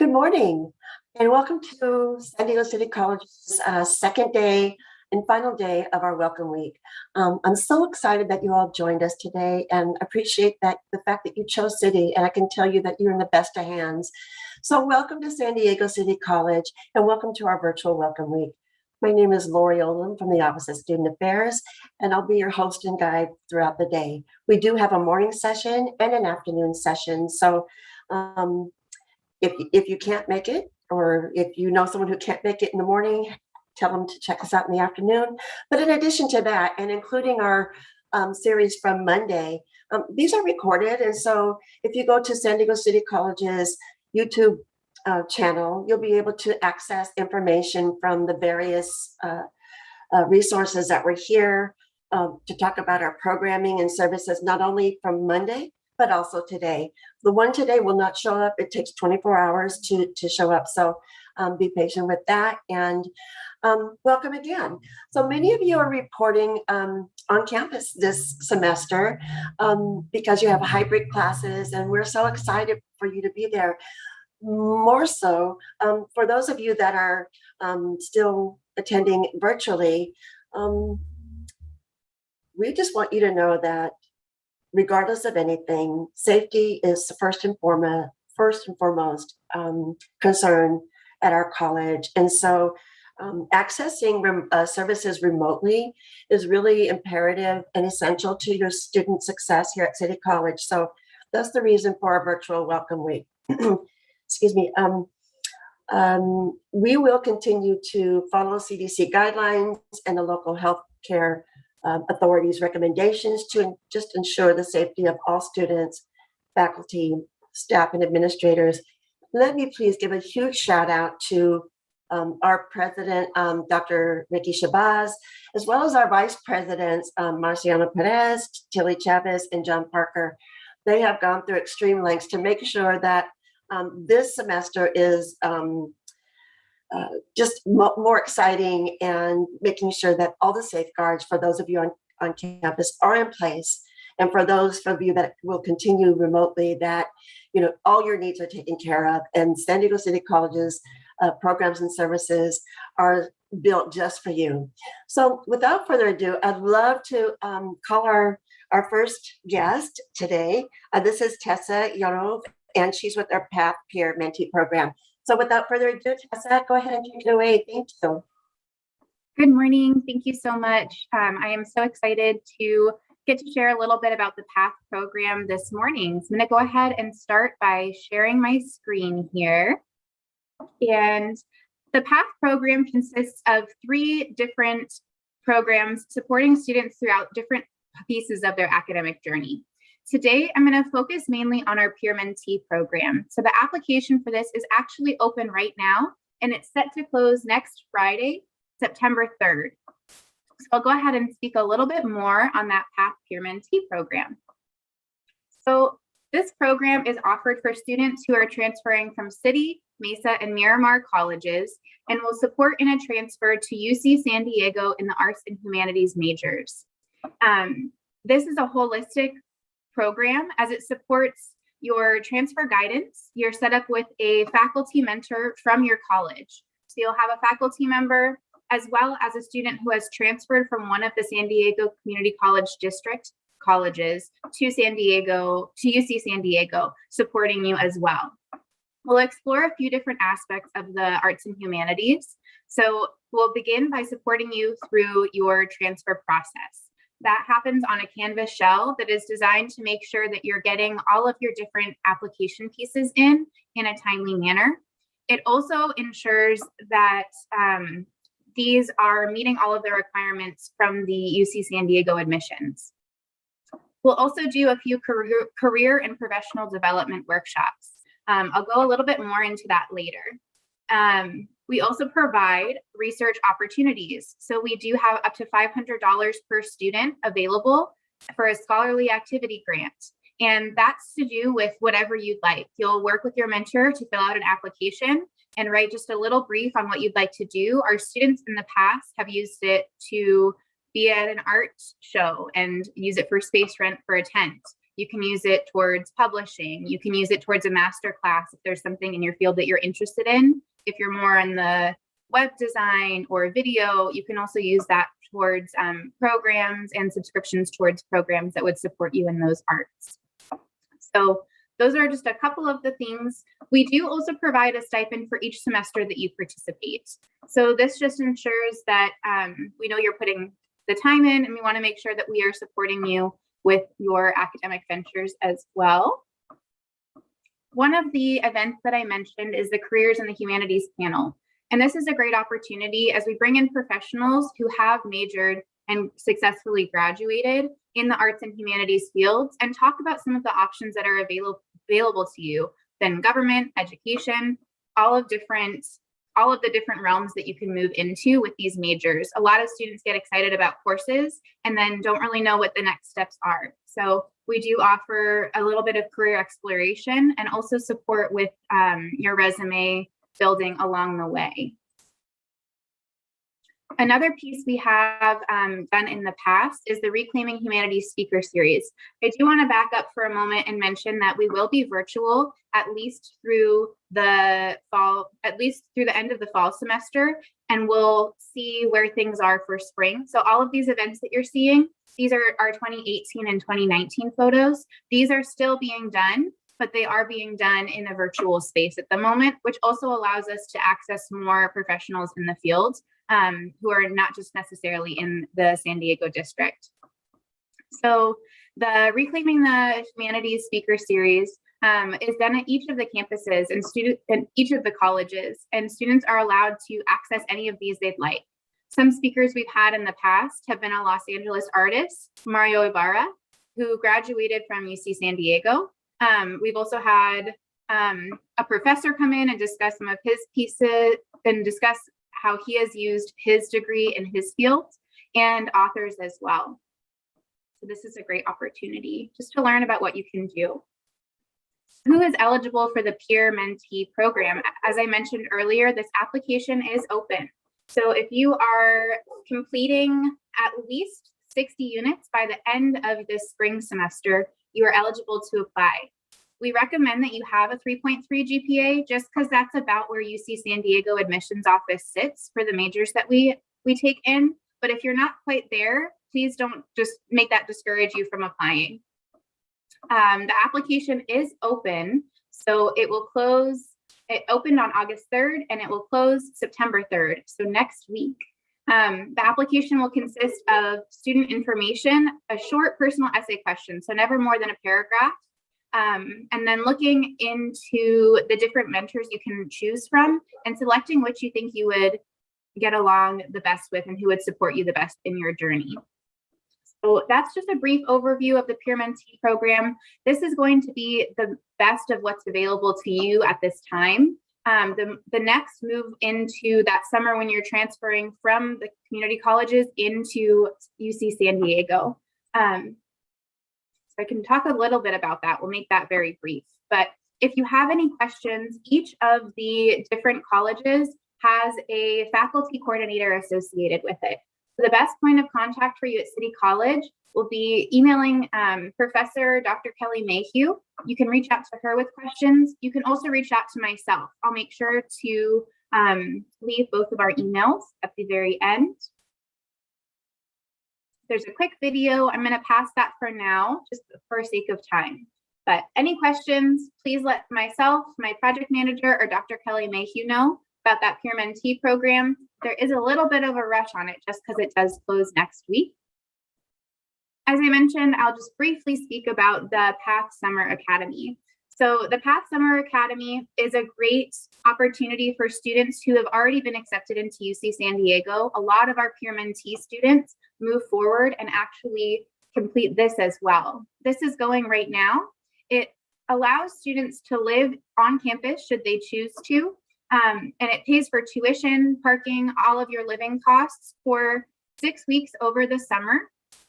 Good morning, and welcome to San Diego City College's second day and final day of our Welcome Week. I'm so excited that you all joined us today and appreciate the fact that you chose City, and I can tell you that you're in the best of hands. So welcome to San Diego City College, and welcome to our virtual Welcome Week. My name is Lori Olam from the Office of Student Affairs, and I'll be your host and guide throughout the day. We do have a morning session and an afternoon session, so if you can't make it, or if you know someone who can't make it in the morning, tell them to check us out in the afternoon. But in addition to that, and including our series from Monday, these are recorded. And so if you go to San Diego City College's YouTube channel, you'll be able to access information from the various resources that were here to talk about our programming and services, not only from Monday, but also today. The one today will not show up. It takes 24 hours to show up. So be patient with that, and welcome again. So many of you are reporting on campus this semester because you have hybrid classes, and we're so excited for you to be there. More so, for those of you that are still attending virtually, we just want you to know that regardless of anything, safety is first and foremost concern at our college. And so accessing services remotely is really imperative and essential to your student success here at City College. So that's the reason for our virtual Welcome Week. Excuse me. We will continue to follow CDC guidelines and the local healthcare authorities' recommendations to just ensure the safety of all students, faculty, staff, and administrators. Let me please give a huge shout out to our president, Dr. Ricky Shabazz, as well as our vice presidents, Marciano Perez, Tilly Chavez, and John Parker. They have gone through extreme lengths to make sure that this semester is just more exciting, and making sure that all the safeguards for those of you on campus are in place. And for those of you that will continue remotely, that all your needs are taken care of. And San Diego City College's programs and services are built just for you. So without further ado, I'd love to call our first guest today. This is Tessa Yarov, and she's with our PATH Peer Mentee Program. So without further ado, Tessa, go ahead and take it away. Thank you. Good morning. Thank you so much. I am so excited to get to share a little bit about the PATH program this morning. So I'm going to go ahead and start by sharing my screen here. And the PATH program consists of 3 different programs supporting students throughout different pieces of their academic journey. Today, I'm going to focus mainly on our Peer Mentee program. So the application for this is actually open right now, and it's set to close next Friday, September 3rd. So I'll go ahead and speak a little bit more on that PATH Peer Mentee program. So this program is offered for students who are transferring from City, Mesa, and Miramar colleges, and will support in a transfer to UC San Diego in the Arts and Humanities majors. This is a holistic program as it supports your transfer guidance. You're set up with a faculty mentor from your college. So you'll have a faculty member as well as a student who has transferred from one of the San Diego Community College District colleges to UC San Diego, supporting you as well. We'll explore a few different aspects of the arts and humanities. So we'll begin by supporting you through your transfer process. That happens on a Canvas shell that is designed to make sure that you're getting all of your different application pieces in a timely manner. It also ensures that these are meeting all of the requirements from the UC San Diego admissions. We'll also do a few career and professional development workshops. I'll go a little bit more into that later. We also provide research opportunities. So we do have up to $500 per student available for a scholarly activity grant. And that's to do with whatever you'd like. You'll work with your mentor to fill out an application and write just a little brief on what you'd like to do. Our students in the past have used it to be at an art show and use it for space rent for a tent. You can use it towards publishing. You can use it towards a master class if there's something in your field that you're interested in. If you're more in the web design or video, you can also use that towards programs and subscriptions towards programs that would support you in those arts. So those are just a couple of the things. We do also provide a stipend for each semester that you participate. So this just ensures that we know you're putting the time in, and we want to make sure that we are supporting you with your academic ventures as well. One of the events that I mentioned is the Careers in the Humanities panel. And this is a great opportunity as we bring in professionals who have majored and successfully graduated in the arts and humanities fields and talk about some of the options that are available to you, then government, education, all of the different realms that you can move into with these majors. A lot of students get excited about courses and then don't really know what the next steps are. So we do offer a little bit of career exploration and also support with your resume building along the way. Another piece we have done in the past is the Reclaiming Humanities Speaker Series. I do want to back up for a moment and mention that we will be virtual at least through the fall, at least through the end of the fall semester, and we'll see where things are for spring. So all of these events that you're seeing, these are our 2018 and 2019 photos. These are still being done, but they are being done in a virtual space at the moment, which also allows us to access more professionals in the field who are not just necessarily in the San Diego district. So the Reclaiming the Humanities Speaker Series is done at each of the campuses and each of the colleges, and students are allowed to access any of these they'd like. Some speakers we've had in the past have been a Los Angeles artist, Mario Ibarra, who graduated from UC San Diego. We've also had a professor come in and discuss some of his pieces and discuss how he has used his degree in his field, and authors as well. So this is a great opportunity just to learn about what you can do. Who is eligible for the peer mentee program? As I mentioned earlier, this application is open. So if you are completing at least 60 units by the end of this spring semester, you are eligible to apply. We recommend that you have a 3.3 GPA just because that's about where UC San Diego admissions office sits for the majors that we take in. But if you're not quite there, please don't just make that discourage you from applying. The application is open, so it will close. It opened on August 3rd and it will close September 3rd, so next week. The application will consist of student information, a short personal essay question, so never more than a paragraph, and then looking into the different mentors you can choose from and selecting which you think you would get along the best with and who would support you the best in your journey. So that's just a brief overview of the Peer Mentee program. This is going to be the best of what's available to you at this time. The next move into that summer when you're transferring from the community colleges into UC San Diego. So I can talk a little bit about that. We'll make that very brief. But if you have any questions, each of the different colleges has a faculty coordinator associated with it. So the best point of contact for you at City College will be emailing Professor Dr. Kelly Mayhew. You can reach out to her with questions. You can also reach out to myself. I'll make sure to leave both of our emails at the very end. There's a quick video. I'm going to pass that for now, just for sake of time. But any questions, please let myself, my project manager, or Dr. Kelly Mayhew know about that Peer Mentee program. There is a little bit of a rush on it just because it does close next week. As I mentioned, I'll just briefly speak about the Path Summer Academy. So the Path Summer Academy is a great opportunity for students who have already been accepted into UC San Diego. A lot of our Peer Mentee students move forward and actually complete this as well. This is going right now. It allows students to live on campus should they choose to, and it pays for tuition, parking, all of your living costs for 6 weeks over the summer.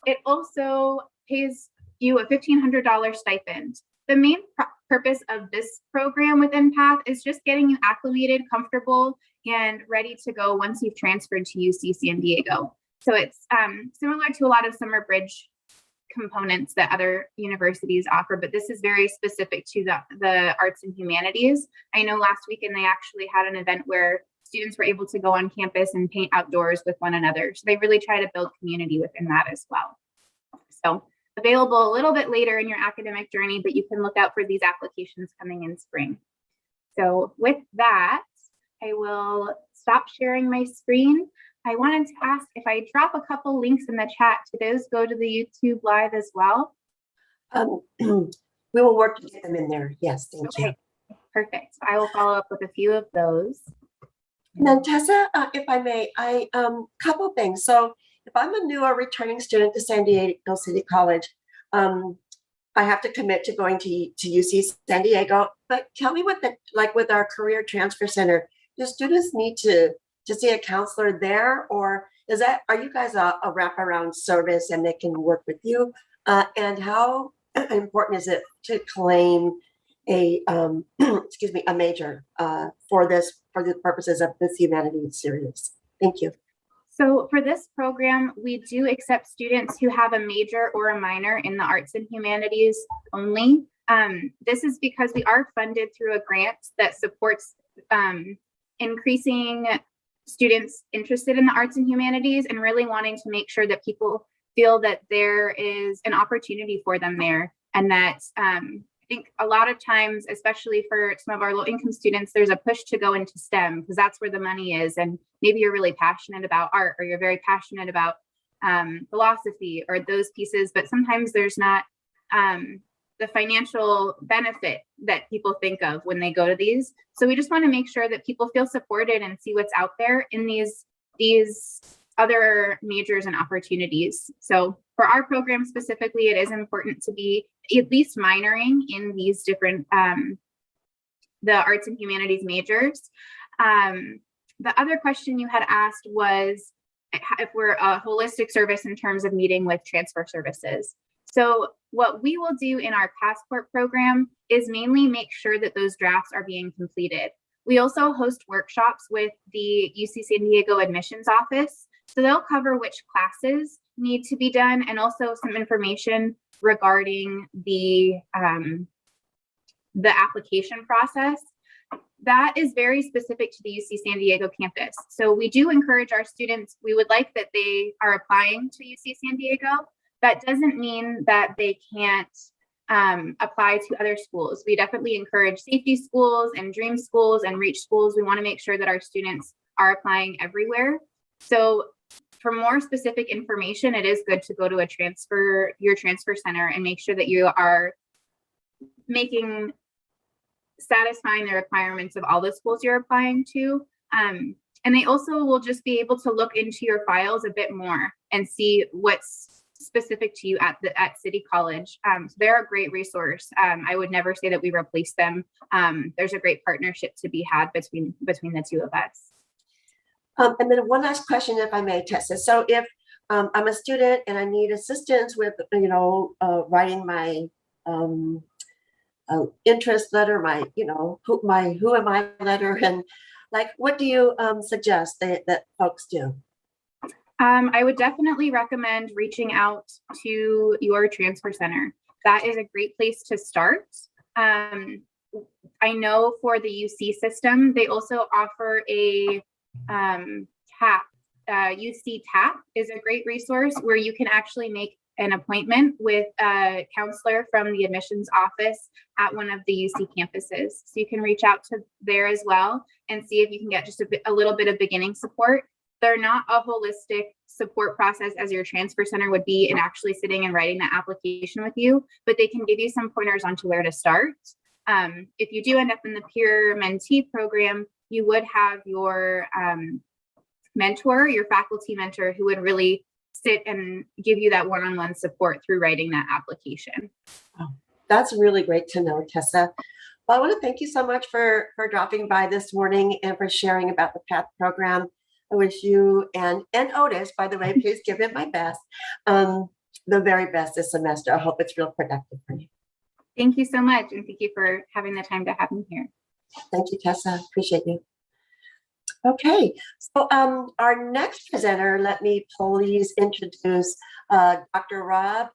It also pays you a $1,500 stipend. The main purpose of this program within PATH is just getting you acclimated, comfortable, and ready to go once you've transferred to UC San Diego. So it's similar to a lot of summer bridge components that other universities offer, but this is very specific to the arts and humanities. I know last weekend they actually had an event where students were able to go on campus and paint outdoors with one another. So they really try to build community within that as well. So available a little bit later in your academic journey, but you can look out for these applications coming in spring. So with that, I will stop sharing my screen. I wanted to ask if I drop a couple links in the chat, do those go to the YouTube Live as well? We will work to get them in there. Yes, thank you. Perfect. So I will follow up with a few of those. And then Tessa, if I may, couple things. So if I'm a new or returning student to San Diego City College, I have to commit to going to UC San Diego. But tell me what with our Career Transfer Center, do students need to see a counselor there, or are you guys a wraparound service and they can work with you? And how important is it to claim a a major for the purposes of this humanities series? Thank you. So for this program, we do accept students who have a major or a minor in the arts and humanities only. This is because we are funded through a grant that supports increasing students interested in the arts and humanities and really wanting to make sure that people feel that there is an opportunity for them there, and that I think a lot of times, especially for some of our low-income students, there's a push to go into STEM because that's where the money is, and maybe you're really passionate about art or you're very passionate about philosophy or those pieces, but sometimes there's not the financial benefit that people think of when they go to these. So we just want to make sure that people feel supported and see what's out there in these other majors and opportunities. So for our program specifically, it is important to be at least minoring in these different, the arts and humanities majors. The other question you had asked was if we're a holistic service in terms of meeting with transfer services. So what we will do in our passport program is mainly make sure that those drafts are being completed. We also host workshops with the UC San Diego admissions office. So they'll cover which classes need to be done and also some information regarding the application process. That is very specific to the UC San Diego campus. So we do encourage our students, we would like that they are applying to UC San Diego. That doesn't mean that they can't apply to other schools. We definitely encourage safety schools and dream schools and reach schools. We want to make sure that our students are applying everywhere. So for more specific information, it is good to go to your transfer center and make sure that you are satisfying the requirements of all the schools you're applying to. And they also will just be able to look into your files a bit more and see what's specific to you at City College. So they're a great resource. I would never say that we replace them. There's a great partnership to be had between the two of us. And then one last question, if I may, Tessa. So if I'm a student and I need assistance with, writing my interest letter, my who am I letter, and what do you suggest that folks do? I would definitely recommend reaching out to your transfer center. That is a great place to start. I know for the UC system, they also offer a TAP. UC TAP is a great resource where you can actually make an appointment with a counselor from the admissions office at one of the UC campuses. So you can reach out to there as well and see if you can get just a little bit of beginning support. They're not a holistic support process as your transfer center would be in actually sitting and writing the application with you, but they can give you some pointers onto where to start. If you do end up in the peer mentee program, you would have your mentor, your faculty mentor, who would really sit and give you that one-on-one support through writing that application. Oh, that's really great to know, Tessa. Well, I want to thank you so much for dropping by this morning and for sharing about the PATH program. I wish you and Otis, by the way, please give him my best, the very best this semester. I hope it's real productive for you. Thank you so much. And thank you for having the time to have me here. Thank you, Tessa. Appreciate you. Okay, so our next presenter, let me please introduce Dr. Rob,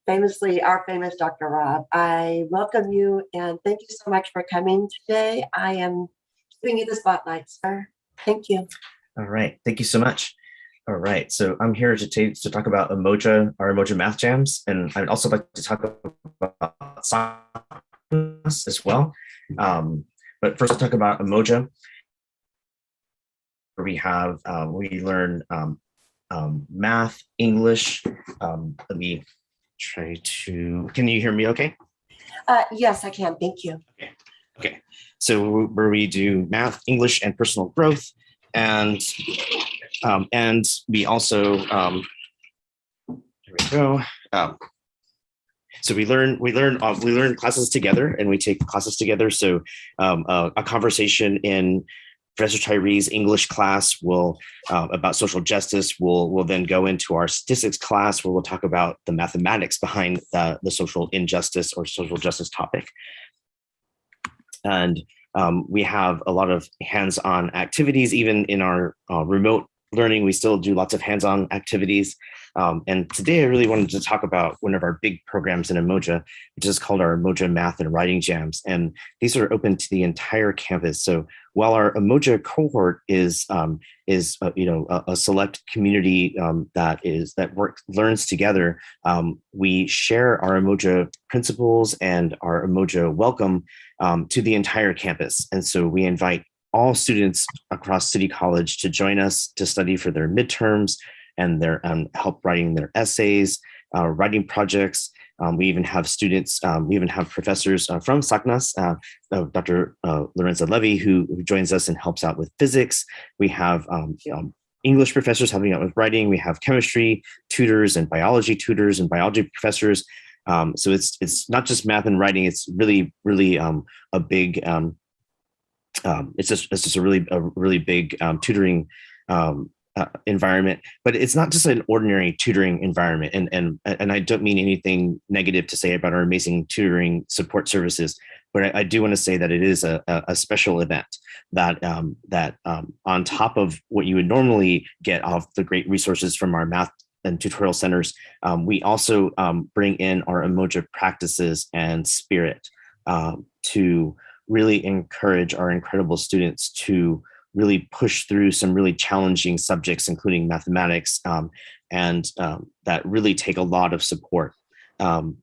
famously our famous Dr. Rob. I welcome you and thank you so much for coming today. I am giving you the spotlight, sir. Thank you. All right, thank you so much. All right, so I'm here to talk about Mojo, our Mojo Math Jams, and I'd also like to talk about SACNAS as well. But first, I'll talk about Mojo. We learn math, English. Let me try to. Can you hear me? Okay. Yes, I can. Thank you. Okay. So where we do math, English, and personal growth, and we also here we go. So we learn classes together, and we take classes together. So a conversation in Professor Tyree's English class will about social justice. We'll then go into our statistics class where we'll talk about the mathematics behind the social injustice or social justice topic. And we have a lot of hands-on activities. Even in our remote learning, we still do lots of hands-on activities. And today I really wanted to talk about one of our big programs in Mojo, which is called our Mojo Math and Writing Jams. And these are open to the entire campus. So while our Mojo cohort is a select community that learns together, we share our Mojo principles and our Mojo welcome to the entire campus. And so we invite all students across City College to join us to study for their midterms and their help writing their essays, writing projects. We even have students, we even have professors from SACNAS, Dr. Lorenza Levy, who joins us and helps out with physics. We have English professors helping out with writing. We have chemistry tutors and biology professors. So it's not just math and writing. It's really a big. It's just a really big tutoring environment, but it's not just an ordinary tutoring environment. And I don't mean anything negative to say about our amazing tutoring support services, but I do want to say that it is a special event that on top of what you would normally get off the great resources from our math and tutorial centers, we also bring in our Mojo practices and spirit to really encourage our incredible students to really push through some really challenging subjects, including mathematics, and that really take a lot of support. And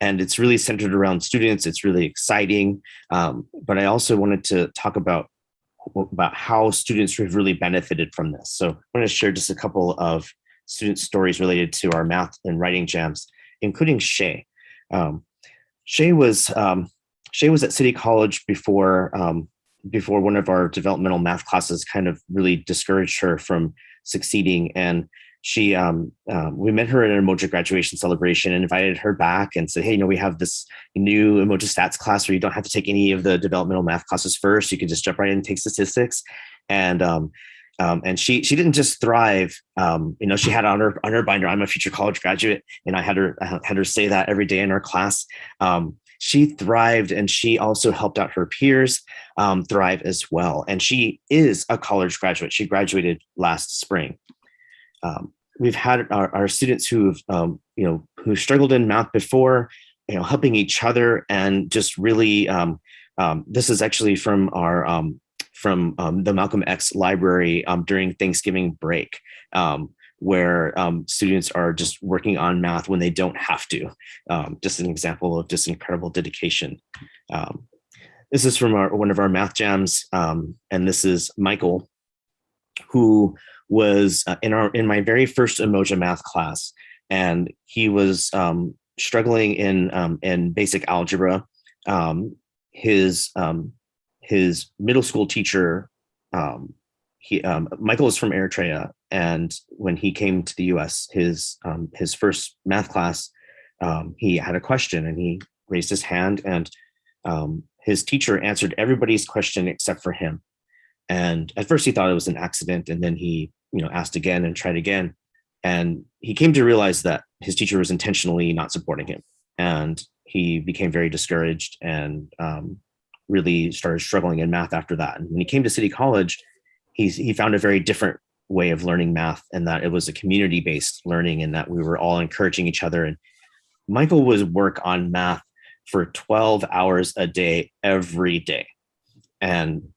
it's really centered around students. It's really exciting. But I also wanted to talk about how students have really benefited from this. So I want to share just a couple of student stories related to our math and writing jams, including Shay. Shay was at City College before one of our developmental math classes kind of really discouraged her from succeeding. And she, we met her at an Mojo graduation celebration and invited her back and said, hey, we have this new Mojo stats class where you don't have to take any of the developmental math classes first. You can just jump right in and take statistics. And she didn't just thrive. She had on her binder, I'm a future college graduate. And I had her say that every day in our class. She thrived, and she also helped out her peers thrive as well. And she is a college graduate. She graduated last spring. We've had our students who struggled in math before, helping each other, and just really. This is actually from our the Malcolm X library during Thanksgiving break. Where students are just working on math when they don't have to. Just an example of just incredible dedication. This is from one of our math jams, and this is Michael, who was in my very first Mojo math class, and he was struggling in basic algebra. His middle school teacher. Michael is from Eritrea, and when he came to the U.S., his first math class, he had a question, and he raised his hand, and his teacher answered everybody's question except for him. And at first, he thought it was an accident, and then he, asked again and tried again, and he came to realize that his teacher was intentionally not supporting him, and he became very discouraged and really started struggling in math after that. And when he came to City College, he found a very different way of learning math, and that it was a community-based learning, and that we were all encouraging each other. And Michael would work on math for 12 hours a day, every day. And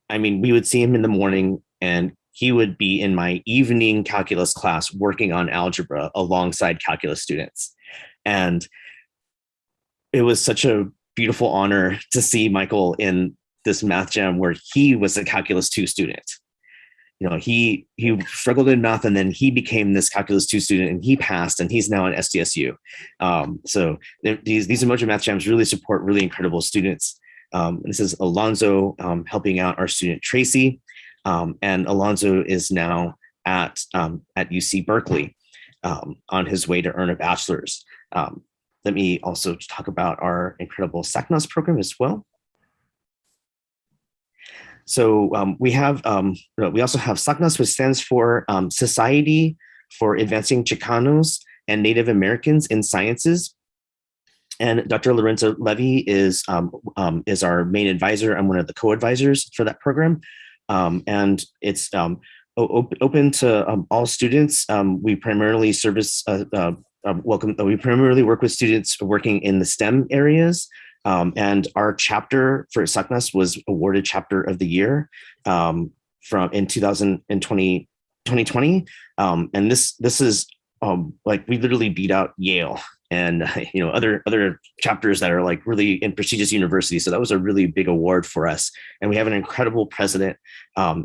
I mean, we would see him in the morning, and he would be in my evening calculus class working on algebra alongside calculus students. And it was such a beautiful honor to see Michael in this math jam where he was a calculus 2 student. You know, he struggled in math, and then he became this calculus 2 student, and he passed, and he's now in SDSU. So these Mojo math jams really support really incredible students. This is Alonzo helping out our student Tracy, and Alonzo is now at UC Berkeley on his way to earn a bachelor's. Let me also talk about our incredible SACNAS program as well. So we also have SACNAS, which stands for Society for Advancing Chicanos and Native Americans in Sciences. And Dr. Lorenzo Levy is our main advisor. I'm one of the co-advisors for that program. And it's open to all students. We primarily we primarily work with students working in the STEM areas. And our chapter for SACNAS was awarded Chapter of the Year in 2020. And this is like we literally beat out Yale and other chapters that are like really in prestigious universities. So that was a really big award for us. And we have an incredible president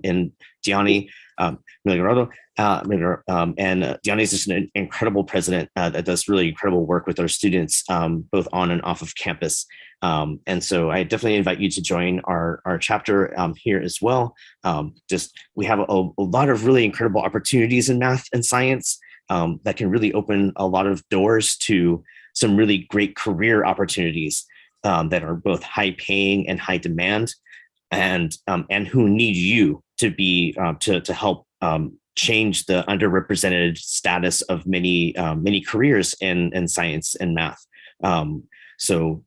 in Gianni Migliorado. And Gianni is just an incredible president that does really incredible work with our students, both on and off of campus. And so I definitely invite you to join our chapter here as well. We have a lot of really incredible opportunities in math and science that can really open a lot of doors to some really great career opportunities that are both high paying and high demand, and who need you to be to help change the underrepresented status of many careers in science and math. So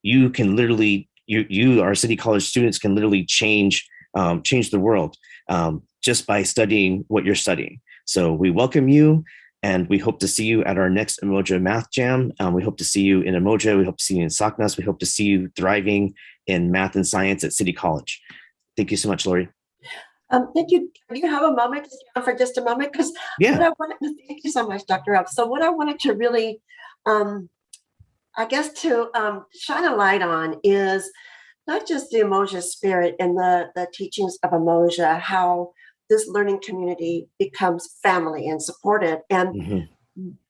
you can literally, our City College students can literally change the world just by studying what you're studying. So we welcome you, and we hope to see you at our next Mojo Math Jam. We hope to see you in Mojo. We hope to see you in SACNAS. We hope to see you thriving in math and science at City College. Thank you so much, Lori. Thank you. Do you have a moment to stay on for just a moment? Because thank you so much, Dr. Rupp. So what I wanted to really, I guess, to shine a light on is not just the Umoja spirit and the teachings of Umoja, how this learning community becomes family and supported. And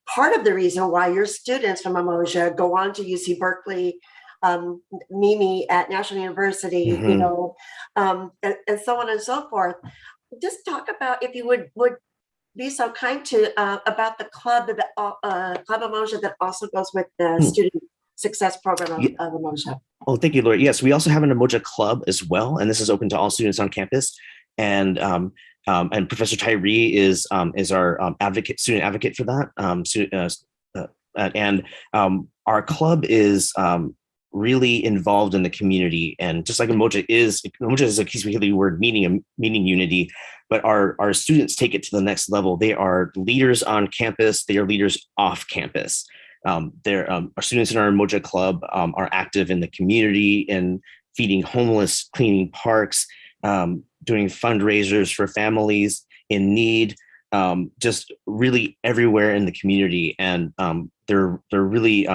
part of the reason why your students from Umoja go on to UC Berkeley, Mimi at National University, and so on and so forth. Just talk about, if you would be so kind to, about the club, Club Umoja that also goes with the student success program of Umoja. Oh, thank you, Lori. Yes, we also have an Umoja club as well, and this is open to all students on campus. And Professor Tyree is our student advocate for that. And our club is really involved in the community, and just like Umoja is a Kiswahili word meaning unity, but our students take it to the next level. They are leaders on campus. They are leaders off campus. Our students in our Umoja club are active in the community and feeding homeless, cleaning parks, doing fundraisers for families in need, just really everywhere in the community. And they're really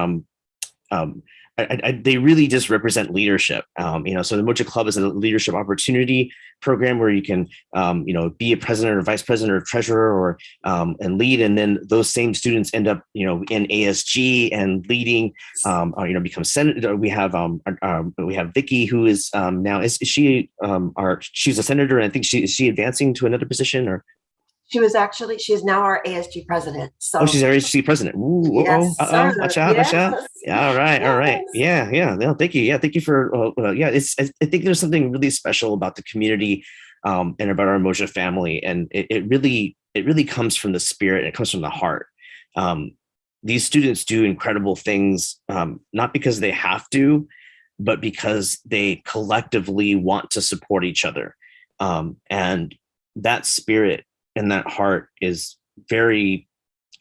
they really just represent leadership. So the Mojo Club is a leadership opportunity program where you can, be a president or vice president or treasurer or and lead, and then those same students end up, in ASG and leading, become senator. We have Vicky, who is now she's a senator, and I think is she advancing to another position, or she's now our ASG president. So she's our ASG president. Ooh, yes, watch out. Yeah, all right. Yeah. No, thank you. Yeah, thank you for. I think there's something really special about the community, and about our Mojo family, and it really comes from the spirit. It comes from the heart. These students do incredible things, not because they have to, but because they collectively want to support each other. And that spirit and that heart is very,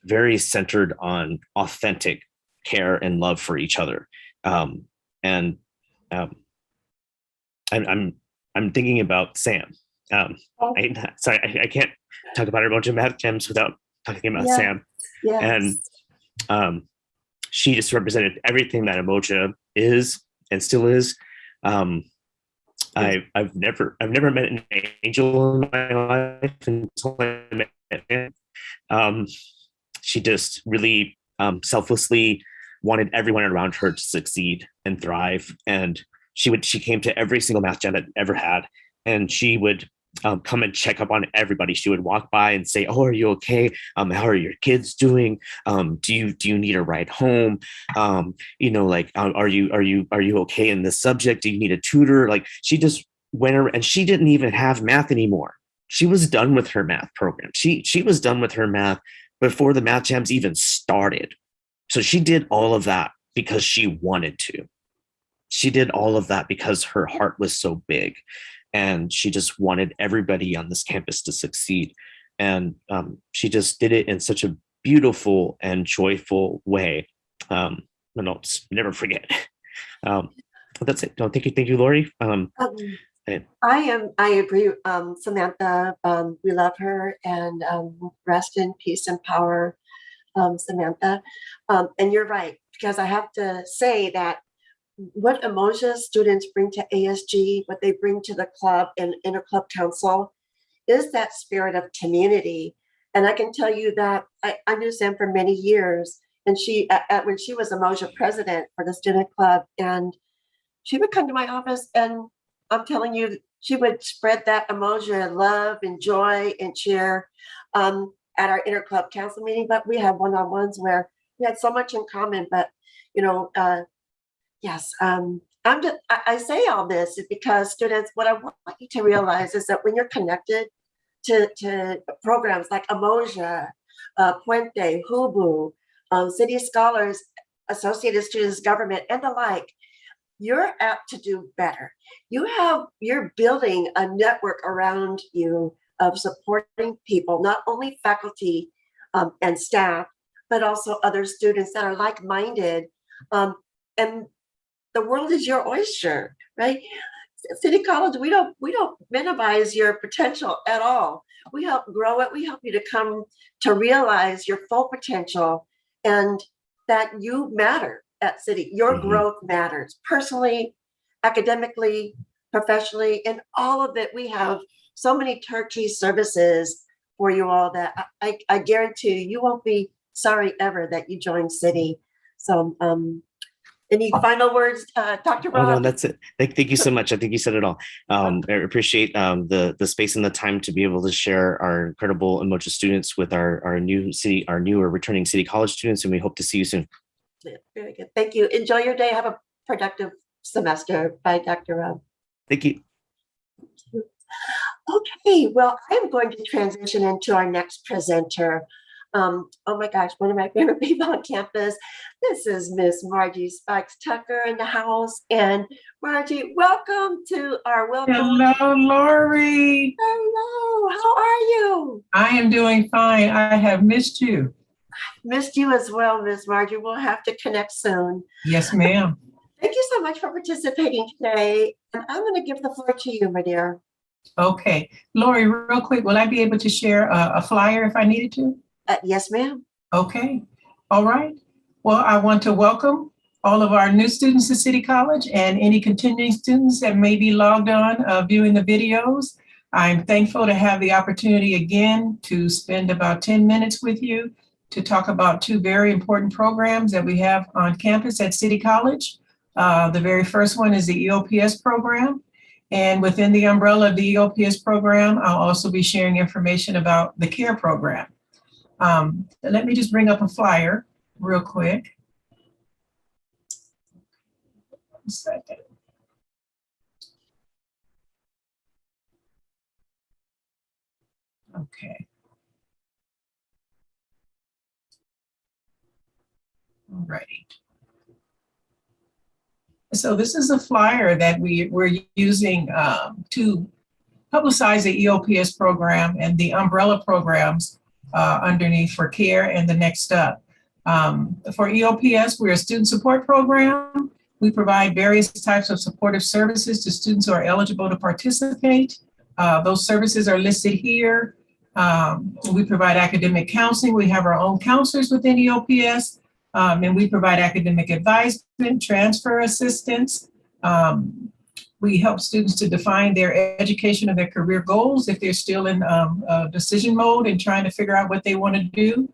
very centered on authentic care and love for each other. And I'm thinking about Sam. I can't talk about a bunch of math gems without talking about Sam. Yes. And she just represented everything that Mojo is and still is. I've never met an angel in my life until I met him. She just really selflessly wanted everyone around her to succeed and thrive. And she came to every single math jam that ever had, and she would come and check up on everybody. She would walk by and say, "Oh, are you okay? How are your kids doing? Do you need a ride home? Like, are you okay in this subject? Do you need a tutor?" Like, she just went around, and she didn't even have math anymore. She was done with her math program. She was done with her math before the math jams even started. So she did all of that because she wanted to. She did all of that because her heart was so big, and she just wanted everybody on this campus to succeed. And she just did it in such a beautiful and joyful way. And I'll just never forget. But that's it. Thank you, Lori. I agree, Samantha. We love her, and rest in peace and power, Samantha. And you're right, because I have to say that what Mojo students bring to ASG, what they bring to the club and interclub council, is that spirit of community. And I can tell you that I knew Sam for many years, and she, when she was a Mojo president for the student club, and she would come to my office, and I'm telling you, she would spread that emotion of love and joy and cheer at our interclub council meeting. But we had one-on-ones where we had so much in common. But yes, I say all this is because students, what I want you to realize is that when you're connected to programs like Mojo, Puente, Hubu, City Scholars, Associated Students Government, and the like, you're apt to do better. You're building a network around you of supporting people, not only faculty and staff, but also other students that are like-minded. And the world is your oyster, right? City College, we don't minimize your potential at all. We help grow it. We help you to come to realize your full potential and that you matter at City. Your growth matters personally, academically, professionally, and all of it. We have so many turnkey services for you all that I guarantee you won't be sorry ever that you joined City. So any final words, Dr. Rob? Oh, no, that's it. Thank you so much. I think you said it all. I appreciate the space and the time to be able to share our incredible Mojo students with our new or returning City College students, and we hope to see you soon. Yeah, very good. Thank you. Enjoy your day. Have a productive semester. Bye, Dr. Rob. Thank you. Okay, well, I'm going to transition into our next presenter. Oh my gosh, one of my favorite people on campus. This is Miss Margie Spikes Tucker in the house. And Margie, welcome to our welcome. Hello, Lori. Hello, how are you? I am doing fine. I have missed you. Missed you as well, Miss Margie. We'll have to connect soon. Yes, ma'am. Thank you so much for participating today. And I'm going to give the floor to you, my dear. Okay. Lori, real quick, will I be able to share a flyer if I needed to? Yes, ma'am. Okay. All right. Well, I want to welcome all of our new students to City College and any continuing students that may be logged on viewing the videos. I'm thankful to have the opportunity again to spend about 10 minutes with you to talk about two very important programs that we have on campus at City College. The very first one is the EOPS program. And within the umbrella of the EOPS program, I'll also be sharing information about the CARE program. Let me just bring up a flyer real quick. 1 second. Okay. All righty. So this is a flyer that we're using to publicize the EOPS program and the umbrella programs underneath for CARE and the Next Up. For EOPS, we're a student support program. We provide various types of supportive services to students who are eligible to participate. Those services are listed here. We provide academic counseling. We have our own counselors within EOPS, and we provide academic advisement, transfer assistance. We help students to define their education and their career goals if they're still in decision mode and trying to figure out what they want to do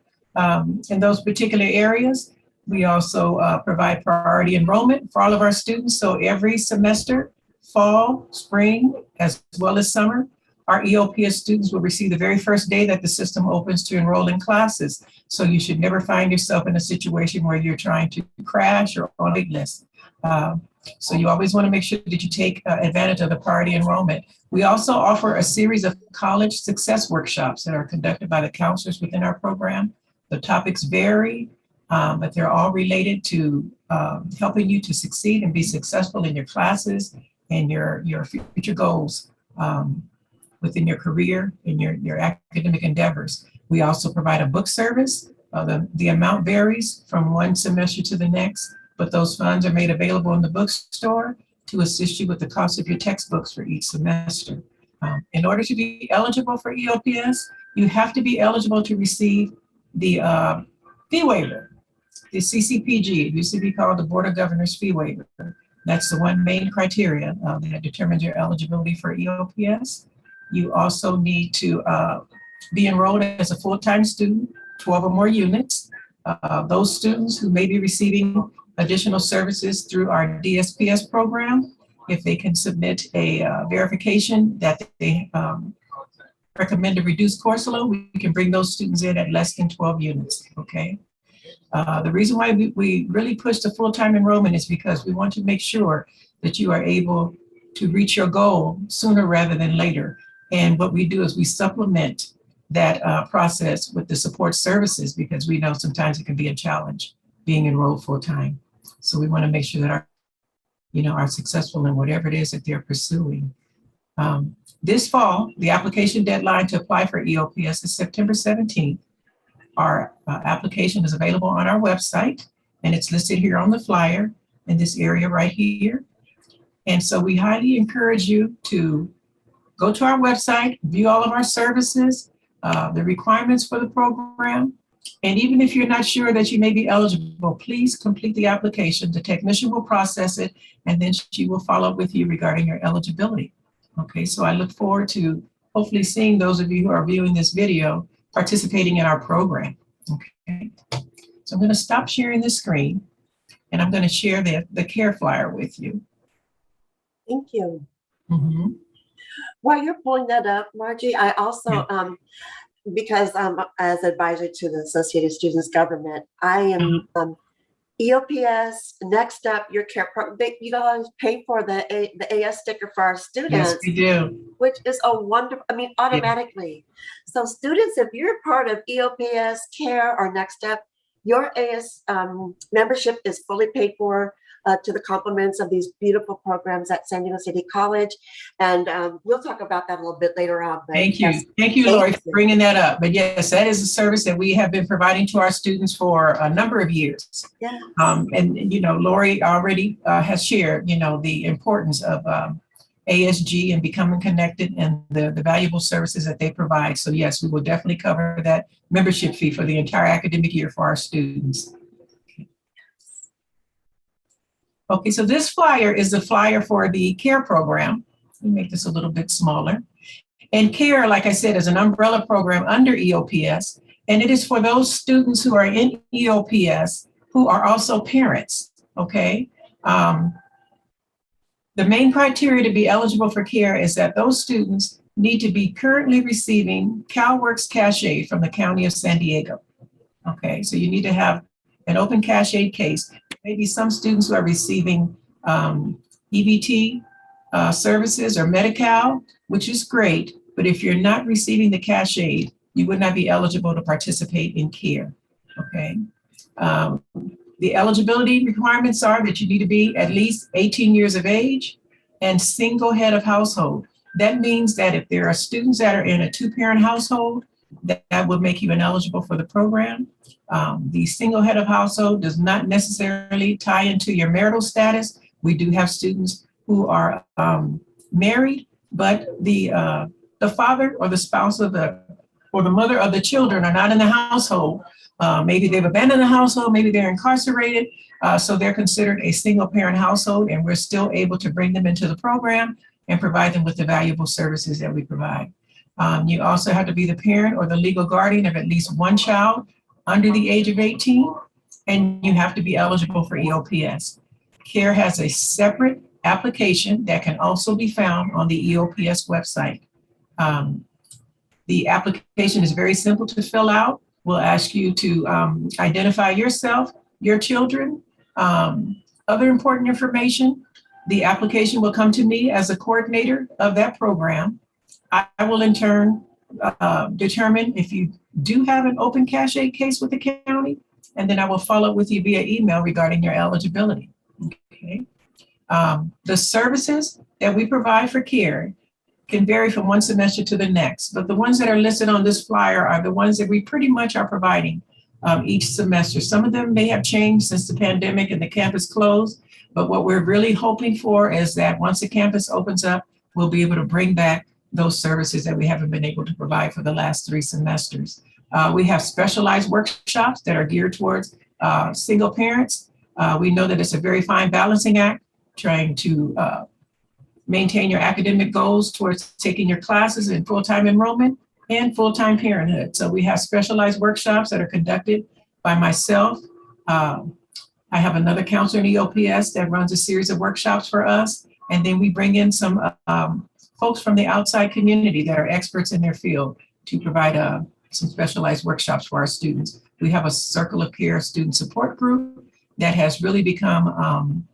in those particular areas. We also provide priority enrollment for all of our students. So every semester, fall, spring, as well as summer, our EOPS students will receive the very first day that the system opens to enroll in classes. So you should never find yourself in a situation where you're trying to crash or on a wait list. So you always want to make sure that you take advantage of the priority enrollment. We also offer a series of college success workshops that are conducted by the counselors within our program. The topics vary, but they're all related to helping you to succeed and be successful in your classes and your future goals within your career and your academic endeavors. We also provide a book service. The amount varies from one semester to the next, but those funds are made available in the bookstore to assist you with the cost of your textbooks for each semester. In order to be eligible for EOPS, you have to be eligible to receive the fee waiver, the CCPG. It used to be called the Board of Governors fee waiver. That's the one main criteria that determines your eligibility for EOPS. You also need to be enrolled as a full-time student, 12 or more units. Those students who may be receiving additional services through our DSPS program, if they can submit a verification that they recommend a reduced course load, we can bring those students in at less than 12 units, okay? The reason why we really push the full-time enrollment is because we want to make sure that you are able to reach your goal sooner rather than later. And what we do is we supplement that process with the support services, because we know sometimes it can be a challenge being enrolled full-time. So we want to make sure that are successful in whatever it is that they're pursuing. This fall, the application deadline to apply for EOPS is September 17th. Our application is available on our website, and it's listed here on the flyer in this area right here. And so we highly encourage you to go to our website, view all of our services, the requirements for the program. And even if you're not sure that you may be eligible, please complete the application. The technician will process it, and then she will follow up with you regarding your eligibility. Okay, so I look forward to hopefully seeing those of you who are viewing this video participating in our program. Okay, so I'm going to stop sharing the screen, and I'm going to share the CARE flyer with you. Thank you. Mm-hmm. While you're pulling that up, Margie, I also, because as advisor to the Associated Students Government, I am EOPS, Next Up, your CARE program. You guys pay for the AS sticker for our students. Yes, we do. Which is a wonderful, automatically. So students, if you're part of EOPS, CARE, or Next Up, your AS membership is fully paid for to the compliments of these beautiful programs at San Diego City College. And we'll talk about that a little bit later on. But Thank you. Thank you, Lori, for bringing that up. But yes, that is a service that we have been providing to our students for a number of years. Yes. And, Lori already has shared, the importance of ASG and becoming connected and the valuable services that they provide. So yes, we will definitely cover that membership fee for the entire academic year for our students. Okay, so this flyer is the flyer for the CARE program. Let me make this a little bit smaller. And CARE, like I said, is an umbrella program under EOPS, and it is for those students who are in EOPS who are also parents, okay? The main criteria to be eligible for CARE is that those students need to be currently receiving CalWORKS cash aid from the County of San Diego, okay? So you need to have an open cash aid case. Maybe some students who are receiving EBT services or Medi-Cal, which is great, but if you're not receiving the cash aid, you would not be eligible to participate in CARE, okay? The eligibility requirements are that you need to be at least 18 years of age and single head of household. That means that if there are students that are in a two-parent household, that would make you ineligible for the program. The single head of household does not necessarily tie into your marital status. We do have students who are married, but the father or the spouse of or the mother of the children are not in the household. Maybe they've abandoned the household, maybe they're incarcerated, so they're considered a single parent household, and we're still able to bring them into the program and provide them with the valuable services that we provide. You also have to be the parent or the legal guardian of at least one child under the age of 18, and you have to be eligible for EOPS. CARE has a separate application that can also be found on the EOPS website. The application is very simple to fill out. We'll ask you to identify yourself, your children, other important information. The application will come to me as a coordinator of that program. I will in turn determine if you do have an open cash aid case with the county, and then I will follow up with you via email regarding your eligibility. Okay. The services that we provide for CARE can vary from one semester to the next, but the ones that are listed on this flyer are the ones that we pretty much are providing each semester. Some of them may have changed since the pandemic and the campus closed, but what we're really hoping for is that once the campus opens up, we'll be able to bring back those services that we haven't been able to provide for the last 3 semesters. We have specialized workshops that are geared towards single parents. We know that it's a very fine balancing act, trying to maintain your academic goals towards taking your classes in full-time enrollment and full-time parenthood. So we have specialized workshops that are conducted by myself. I have another counselor in EOPS that runs a series of workshops for us. And then we bring in some folks from the outside community that are experts in their field to provide some specialized workshops for our students. We have a Circle of Care student support group that has really become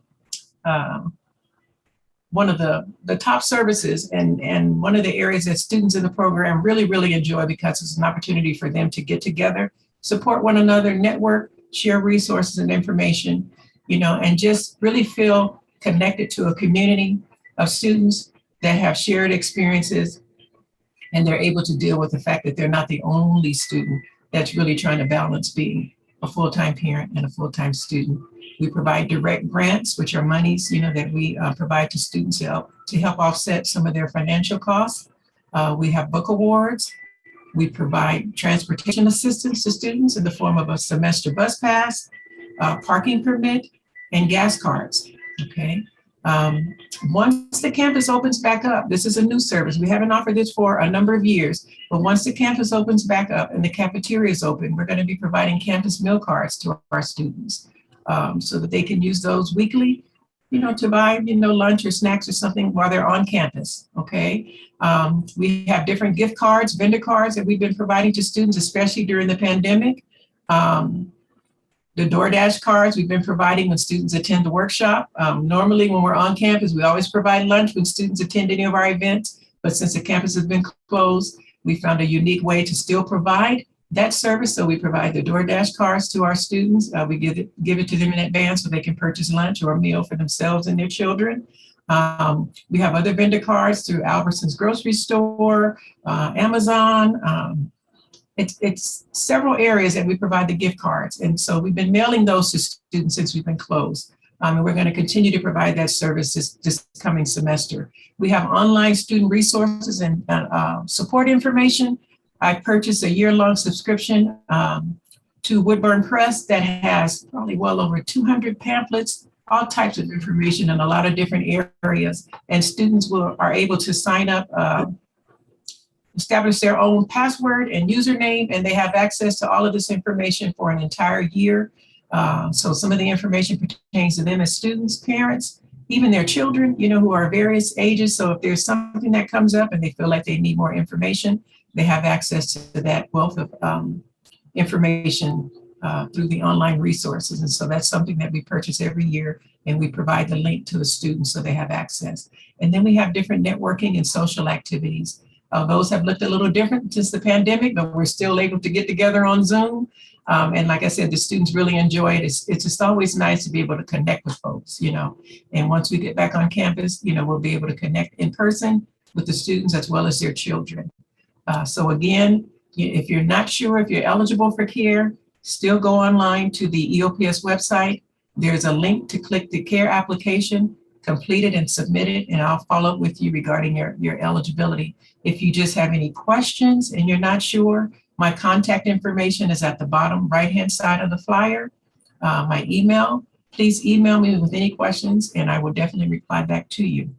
one of the top services and one of the areas that students in the program really enjoy, because it's an opportunity for them to get together, support one another, network, share resources and information, and just really feel connected to a community of students that have shared experiences, and they're able to deal with the fact that they're not the only student that's really trying to balance being a full-time parent and a full-time student. We provide direct grants, which are monies, that we provide to students to help offset some of their financial costs. We have book awards. We provide transportation assistance to students in the form of a semester bus pass, parking permit, and gas cards. Okay. Once the campus opens back up, this is a new service. We haven't offered this for a number of years, but once the campus opens back up and the cafeteria is open, we're going to be providing campus meal cards to our students so that they can use those weekly, to buy, lunch or snacks or something while they're on campus. Okay. We have different gift cards, vendor cards that we've been providing to students, especially during the pandemic. The DoorDash cards we've been providing when students attend the workshop. Normally when we're on campus, we always provide lunch when students attend any of our events, but since the campus has been closed, we found a unique way to still provide that service. So we provide the DoorDash cards to our students. We give it to them in advance so they can purchase lunch or a meal for themselves and their children. We have other vendor cards through Albertsons grocery store, Amazon, it's several areas that we provide the gift cards. And so we've been mailing those to students since we've been closed. And we're going to continue to provide that service this coming semester. We have online student resources and support information. I purchased a year-long subscription to Woodburn Press that has probably well over 200 pamphlets, all types of information in a lot of different areas. And students are able to sign up, establish their own password and username, and they have access to all of this information for an entire year. So some of the information pertains to them as students, parents, even their children, who are various ages. So if there's something that comes up and they feel like they need more information, they have access to that wealth of information through the online resources. And so that's something that we purchase every year, and we provide the link to the students so they have access. And then we have different networking and social activities. Those have looked a little different since the pandemic, but we're still able to get together on Zoom. And like I said, the students really enjoy it. It's just always nice to be able to connect with folks, And once we get back on campus, we'll be able to connect in person with the students as well as their children. So again, if you're not sure if you're eligible for care, still go online to the EOPS website. There's a link to click the care application, complete it and submit it, and I'll follow up with you regarding your eligibility. If you just have any questions and you're not sure, my contact information is at the bottom right-hand side of the flyer. My email, please email me with any questions and I will definitely reply back to you.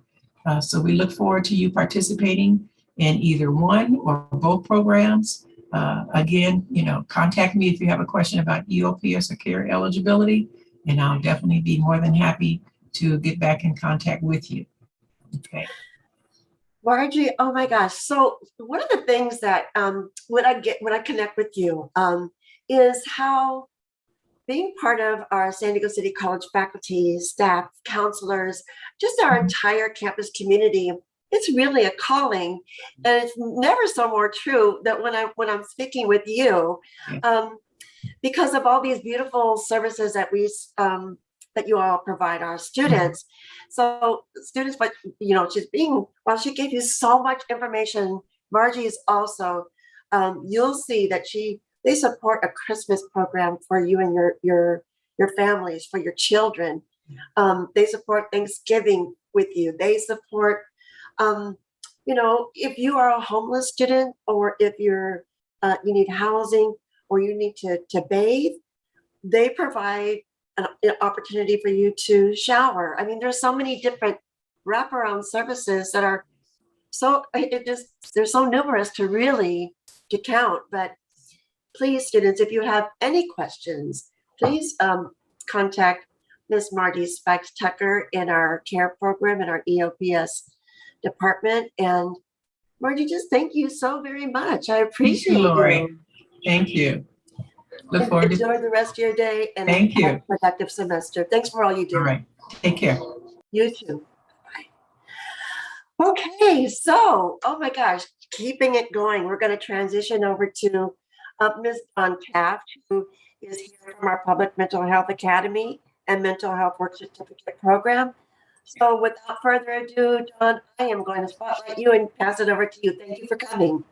So we look forward to you participating in either one or both programs. Again, contact me if you have a question about EOPS or care eligibility, and I'll definitely be more than happy to get back in contact with you. Okay. Margie, oh my gosh. So one of the things that when I connect with you is how being part of our San Diego City College faculty, staff, counselors, just our entire campus community, it's really a calling. And it's never so more true that when I'm speaking with you, because of all these beautiful services that that you all provide our students. So students, but while she gave you so much information, Margie is also, you'll see that they support a Christmas program for you and your families, for your children. They support Thanksgiving with you. They support, if you are a homeless student, or if you need housing, or you need to bathe, they provide an opportunity for you to shower. I mean, there's so many different wraparound services that are they're so numerous to count. But please, students, if you have any questions, please contact Ms. Margie Spikes Tucker in our care program in our EOPS department. And Margie, just thank you so very much. I appreciate you. Thank you. Look forward to enjoy the rest of your day and Thank you. have a productive semester. Thanks for all you do. All right. Take care. You too. Bye. Okay, so oh my gosh, keeping it going. We're going to transition over to Ms. Dawn Taft, who is here from our Public Mental Health Academy and Mental Health Work Certificate Program. So without further ado, Dawn, I am going to spotlight you and pass it over to you. Thank you for coming.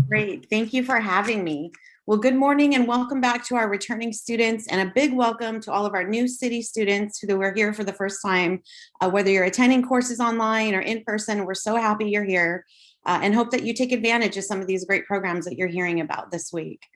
Great. Thank you for having me. Well, good morning and welcome back to our returning students, and a big welcome to all of our new city students who are here for the first time. Whether you're attending courses online or in person, we're so happy you're here and hope that you take advantage of some of these great programs that you're hearing about this week.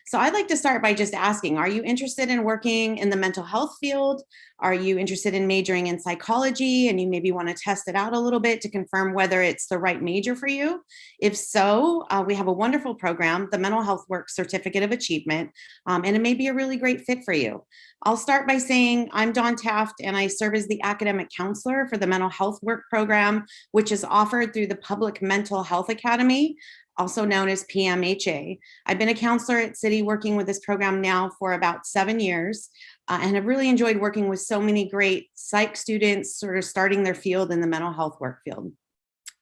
So I'd like to start by just asking, are you interested in working in the mental health field? Are you interested in majoring in psychology and you maybe want to test it out a little bit to confirm whether it's the right major for you? If so, we have a wonderful program, the Mental Health Work Certificate of Achievement, and it may be a really great fit for you. I'll start by saying I'm Dawn Taft and I serve as the academic counselor for the Mental Health Work Program, which is offered through the Public Mental Health Academy, also known as PMHA. I've been a counselor at City working with this program now for about 7 years and have really enjoyed working with so many great psych students sort of starting their field in the mental health work field.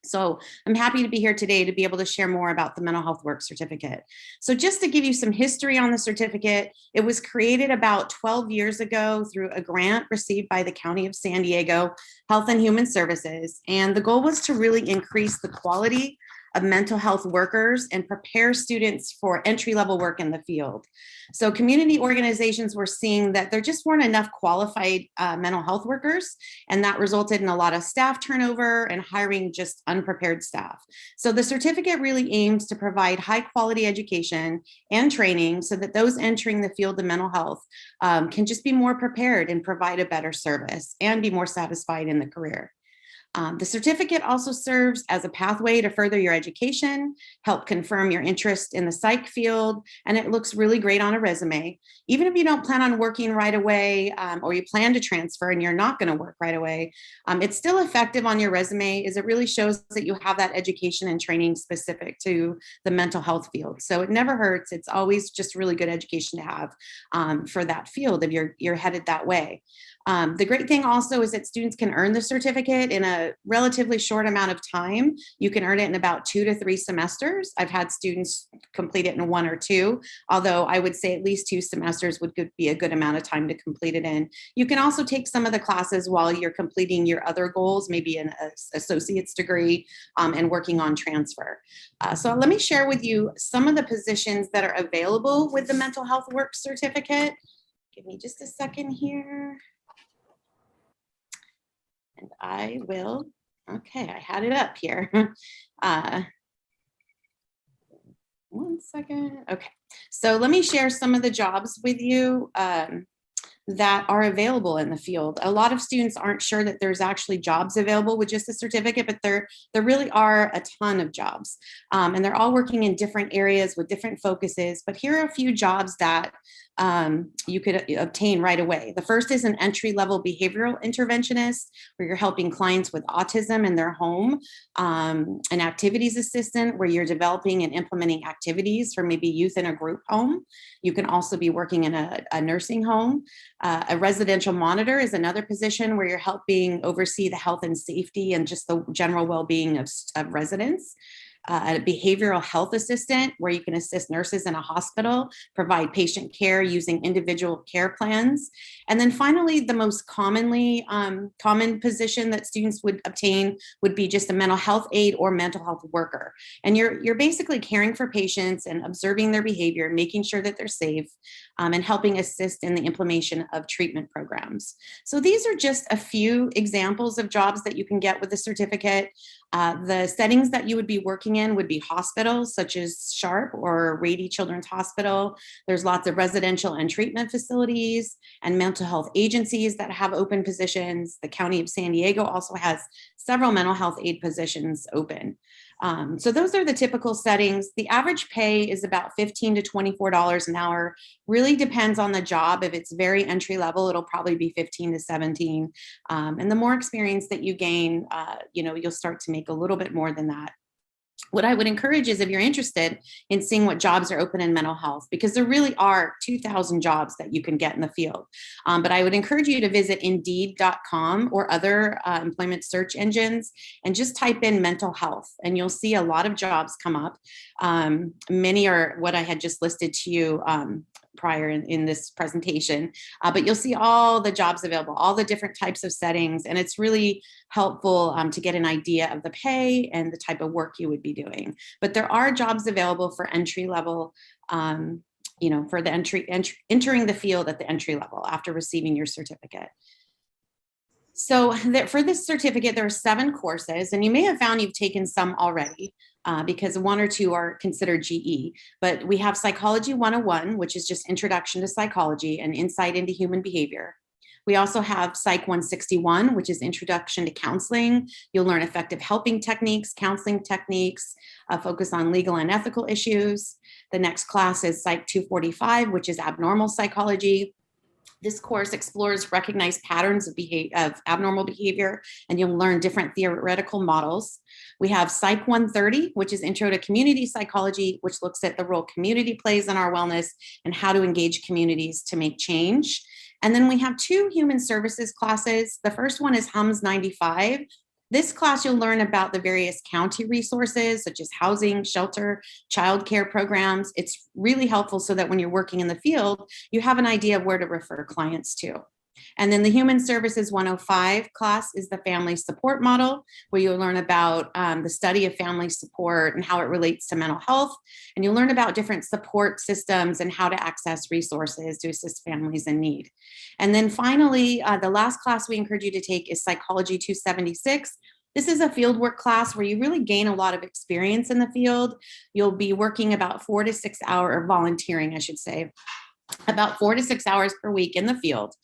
So I'm happy to be here today to be able to share more about the Mental Health Work Certificate. So just to give you some history on the certificate, it was created about 12 years ago through a grant received by the County of San Diego Health and Human Services. And the goal was to really increase the quality of mental health workers and prepare students for entry-level work in the field. So community organizations were seeing that there just weren't enough qualified mental health workers, and that resulted in a lot of staff turnover and hiring just unprepared staff. So the certificate really aims to provide high-quality education and training so that those entering the field of mental health can just be more prepared and provide a better service and be more satisfied in the career. The certificate also serves as a pathway to further your education, help confirm your interest in the psych field, and it looks really great on a resume. Even if you don't plan on working right away or you plan to transfer and you're not going to work right away, it's still effective on your resume as it really shows that you have that education and training specific to the mental health field. So it never hurts. It's always just really good education to have for that field if you're headed that way. The great thing also is that students can earn the certificate in a a relatively short amount of time. You can earn it in about 2 to 3 semesters. I've had students complete it in 1 or 2, although I would say at least 2 semesters would be a good amount of time to complete it in. You can also take some of the classes while you're completing your other goals, maybe an associate's degree, and working on transfer. So let me share with you some of the positions that are available with the mental health work certificate. Give me just a second here. And I will, okay, I had it up here. 1 second. Okay, so let me share some of the jobs with you that are available in the field. A lot of students aren't sure that there's actually jobs available with just a certificate, but there really are a ton of jobs. And they're all working in different areas with different focuses, but here are a few jobs that you could obtain right away. The first is an entry-level behavioral interventionist, where you're helping clients with autism in their home. An activities assistant, where you're developing and implementing activities for maybe youth in a group home. You can also be working in a nursing home. A residential monitor is another position where you're helping oversee the health and safety and just the general well-being of residents. A behavioral health assistant, where you can assist nurses in a hospital, provide patient care using individual care plans. And then finally, the most common position that students would obtain would be just a mental health aide or mental health worker. And you're basically caring for patients and observing their behavior, making sure that they're safe, and helping assist in the implementation of treatment programs. So these are just a few examples of jobs that you can get with the certificate. The settings that you would be working in would be hospitals such as Sharp or Rady Children's Hospital. There's lots of residential and treatment facilities and mental health agencies that have open positions. The County of San Diego also has several mental health aid positions open. So those are the typical settings. The average pay is about $15 to $24 an hour. Really depends on the job. If it's very entry level, it'll probably be 15 to 17. And the more experience that you gain, you'll start to make a little bit more than that. What I would encourage is, if you're interested in seeing what jobs are open in mental health, because there really are 2,000 jobs that you can get in the field. But I would encourage you to visit Indeed.com or other employment search engines and just type in mental health, and you'll see a lot of jobs come up. Many are what I had just listed to you prior in this presentation, but you'll see all the jobs available, all the different types of settings, and it's really helpful to get an idea of the pay and the type of work you would be doing. But there are jobs available for entry level, for the entering the field at the entry level after receiving your certificate. So for this certificate, there are 7 courses, and you may have found you've taken some already because 1 or 2 are considered GE. But we have Psychology 101, which is just Introduction to Psychology and Insight into Human Behavior. We also have Psych 161, which is Introduction to Counseling. You'll learn effective helping techniques, counseling techniques, focus on legal and ethical issues. The next class is Psych 245, which is Abnormal Psychology. This course explores recognized patterns of abnormal behavior, and you'll learn different theoretical models. We have Psych 130, which is Intro to Community Psychology, which looks at the role community plays in our wellness and how to engage communities to make change. And then we have 2 human services classes. The first one is HUMS 95. This class, you'll learn about the various county resources, such as housing, shelter, childcare programs. It's really helpful so that when you're working in the field, you have an idea of where to refer clients to. And then the Human Services 105 class is the family support model, where you'll learn about the study of family support and how it relates to mental health. And you'll learn about different support systems and how to access resources to assist families in need. And then finally, the last class we encourage you to take is Psychology 276. This is a fieldwork class where you really gain a lot of experience in the field. You'll be working about 4 to 6 hours, or volunteering, I should say, about 4 to 6 hours per week in the field,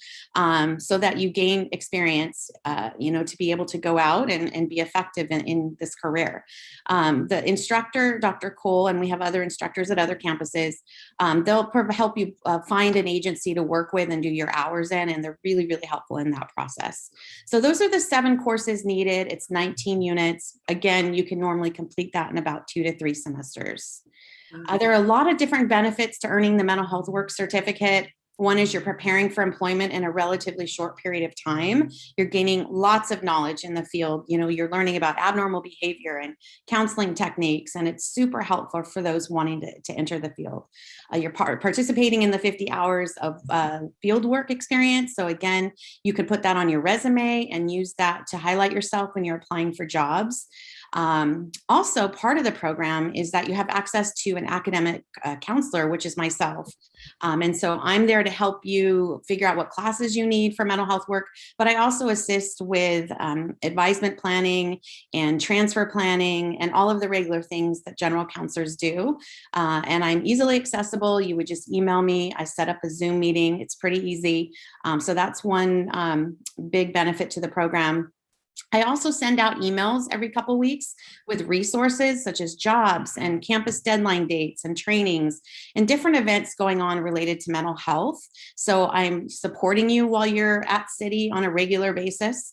so that you gain experience, to be able to go out and be effective in this career. The instructor, Dr. Cole, and we have other instructors at other campuses, they'll help you find an agency to work with and do your hours in, and they're really, really helpful in that process. So those are the 7 courses needed. It's 19 units. Again, you can normally complete that in about 2 to 3 semesters. There are a lot of different benefits to earning the mental health work certificate. One is you're preparing for employment in a relatively short period of time. You're gaining lots of knowledge in the field. You know, you're learning about abnormal behavior and counseling techniques, and it's super helpful for those wanting to enter the field. You're participating in the 50 hours of field work experience. So again, you can put that on your resume and use that to highlight yourself when you're applying for jobs. Also, part of the program is that you have access to an academic counselor, which is myself. And so I'm there to help you figure out what classes you need for mental health work, but I also assist with advisement planning and transfer planning and all of the regular things that general counselors do. And I'm easily accessible. You would just email me. I set up a Zoom meeting. It's pretty easy. So that's one big benefit to the program. I also send out emails every couple of weeks with resources such as jobs and campus deadline dates and trainings and different events going on related to mental health. So I'm supporting you while you're at City on a regular basis,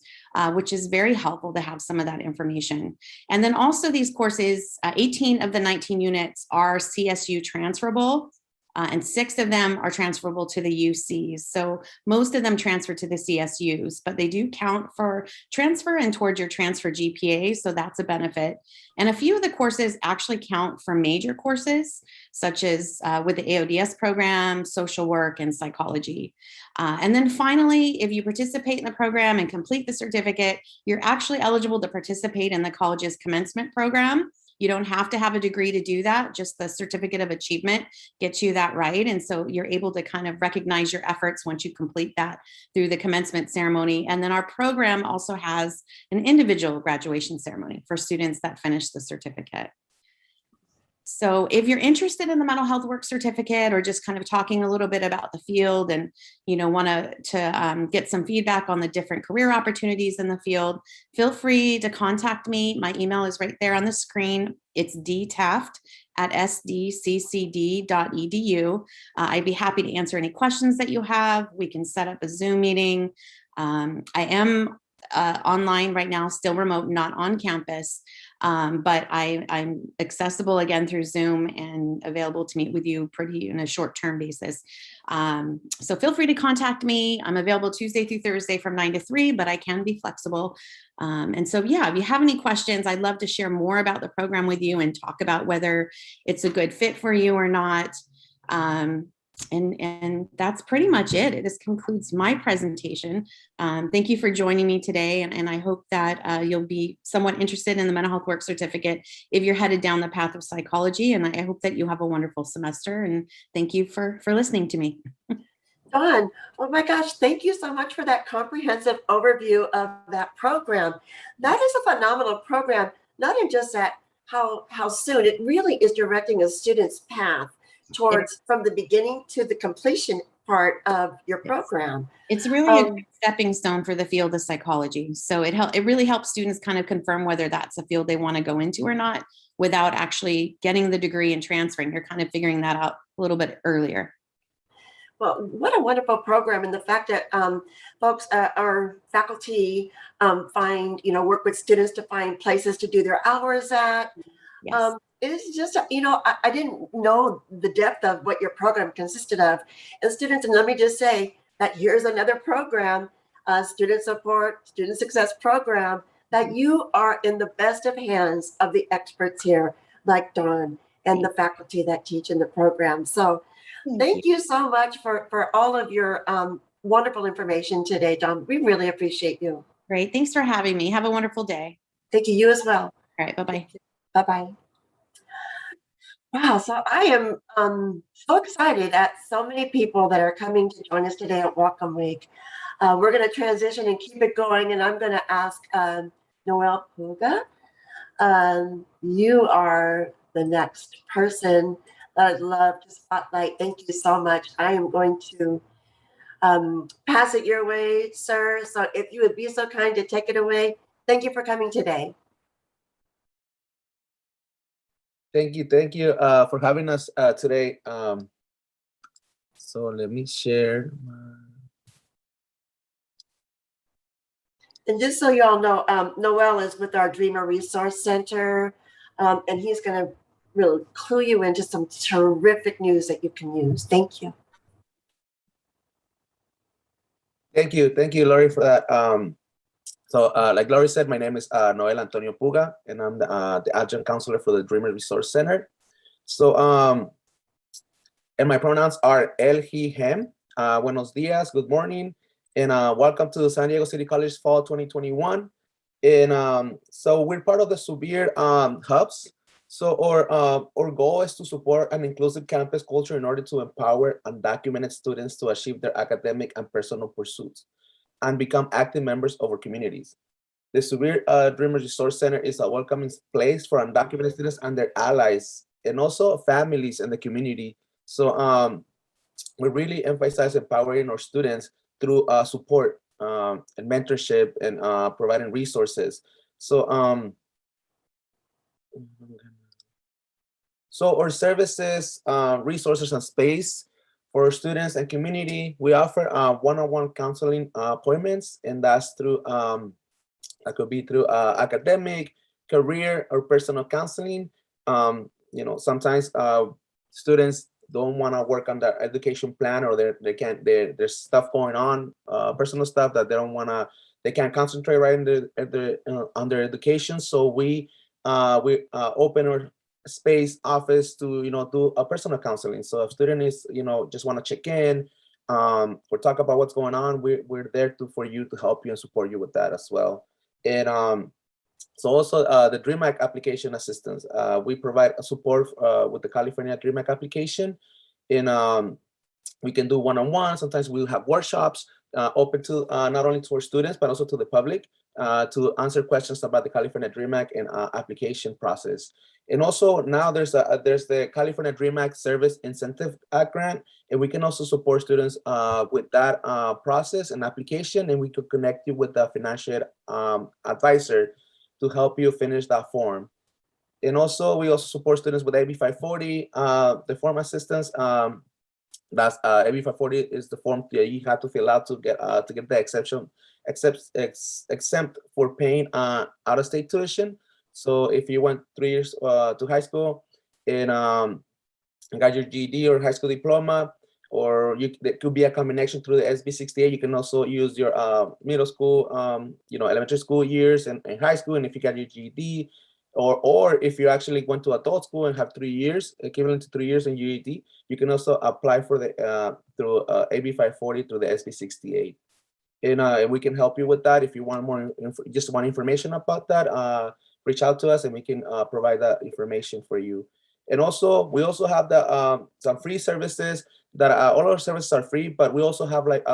which is very helpful to have some of that information. And then also these courses, 18 of the 19 units are CSU transferable. And 6 of them are transferable to the UCs. So most of them transfer to the CSUs, but they do count for transfer and towards your transfer GPA. So that's a benefit. And a few of the courses actually count for major courses, such as with the AODS program, social work, and psychology. And then finally, if you participate in the program and complete the certificate, you're actually eligible to participate in the college's commencement program. You don't have to have a degree to do that. Just the certificate of achievement gets you that right. And so you're able to kind of recognize your efforts once you complete that through the commencement ceremony. And then our program also has an individual graduation ceremony for students that finish the certificate. So if you're interested in the mental health work certificate or just kind of talking a little bit about the field and, you know, want to get some feedback on the different career opportunities in the field, feel free to contact me. My email is right there on the screen. It's dtaft@sdccd.edu. I'd be happy to answer any questions that you have. We can set up a Zoom meeting. I am online right now, still remote, not on campus. But I'm accessible again through Zoom and available to meet with you pretty in a short-term basis. So feel free to contact me. I'm available Tuesday through Thursday from 9 to 3, but I can be flexible. And so, yeah, if you have any questions, I'd love to share more about the program with you and talk about whether it's a good fit for you or not. And that's pretty much it. This concludes my presentation. Thank you for joining me today. And I hope that you'll be somewhat interested in the mental health work certificate if you're headed down the path of psychology. And I hope that you have a wonderful semester. And thank you for listening to me. Dawn, oh my gosh, thank you so much for that comprehensive overview of that program. That is a phenomenal program, not in just that how soon, it really is directing a student's path towards from the beginning to the completion part of your program. It's really a good stepping stone for the field of psychology. So it really helps students kind of confirm whether that's a field they want to go into or not without actually getting the degree and transferring. You're kind of figuring that out a little bit earlier. Well, what a wonderful program. And the fact that folks, our faculty work with students to find places to do their hours at. Yes. It's just, I didn't know the depth of what your program consisted of. And students, and let me just say that here's another program, student support, student success program, that you are in the best of hands of the experts here, like Dawn and the faculty that teach in the program. So thank you so much for all of your wonderful information today, Dawn. We really appreciate you. Great. Thanks for having me. Have a wonderful day. Thank you. You as well. All right. Bye-bye. Bye-bye. Wow, so I am so excited at so many people that are coming to join us today at Welcome Week. We're going to transition and keep it going, and I'm going to ask Noelle Puga. You are the next person that I'd love to spotlight. Thank you so much. I am going to pass it your way, sir. So if you would be so kind to take it away. Thank you for coming today. Thank you for having us today. So let me share. And just so you all know, Noelle is with our Dreamer Resource Center, and he's going to really clue you into some terrific news that you can use. Thank you. Thank you, Lori, for that. Like Lori said, my name is Noel Antonio Puga, and I'm the adjunct counselor for the Dreamer Resource Center. So, and my pronouns are él, he, him. Buenos dias, good morning, and welcome to the San Diego City College Fall 2021. And so we're part of the Subir hubs. So our goal is to support an inclusive campus culture in order to empower undocumented students to achieve their academic and personal pursuits and become active members of our communities. The Subir Dreamers Resource Center is a welcoming place for undocumented students and their allies, and also families in the community. So we really emphasize empowering our students through support and mentorship and providing resources. So our services, resources, and space for students and community, we offer one-on-one counseling appointments, and that's through that could be through academic, career, or personal counseling. Sometimes students don't want to work on their education plan, or there's stuff going on, personal stuff that they can't concentrate right on their education. So we open our space office to do a personal counseling. So if student is just want to check in or talk about what's going on, we're there for you to help you and support you with that as well. And so also the Dream Act application assistance. We provide support with the California Dream Act application. And we can do one-on-one. Sometimes we'll have workshops open to not only to our students, but also to the public to answer questions about the California Dream Act and application process. And also now there's the California Dream Act Service Incentive Act grant, and we can also support students with that process and application, and we could connect you with a financial advisor to help you finish that form. And also we also support students with AB 540, the form assistance. That's AB 540 is the form that you have to fill out to get the exempt for paying out-of-state tuition. So if you went 3 years to high school and got your GED or high school diploma, or there could be a combination through the SB 68. You can also use your middle school, elementary school years and high school. And if you got your GED, or if you actually went to adult school and have 3 years, equivalent to 3 years in GED, you can also apply for the through AB 540 through the SB 68. And we can help you with that. If you want just want information about that, reach out to us and we can provide that information for you. And also, we also have some free services that all our services are free, but we also have like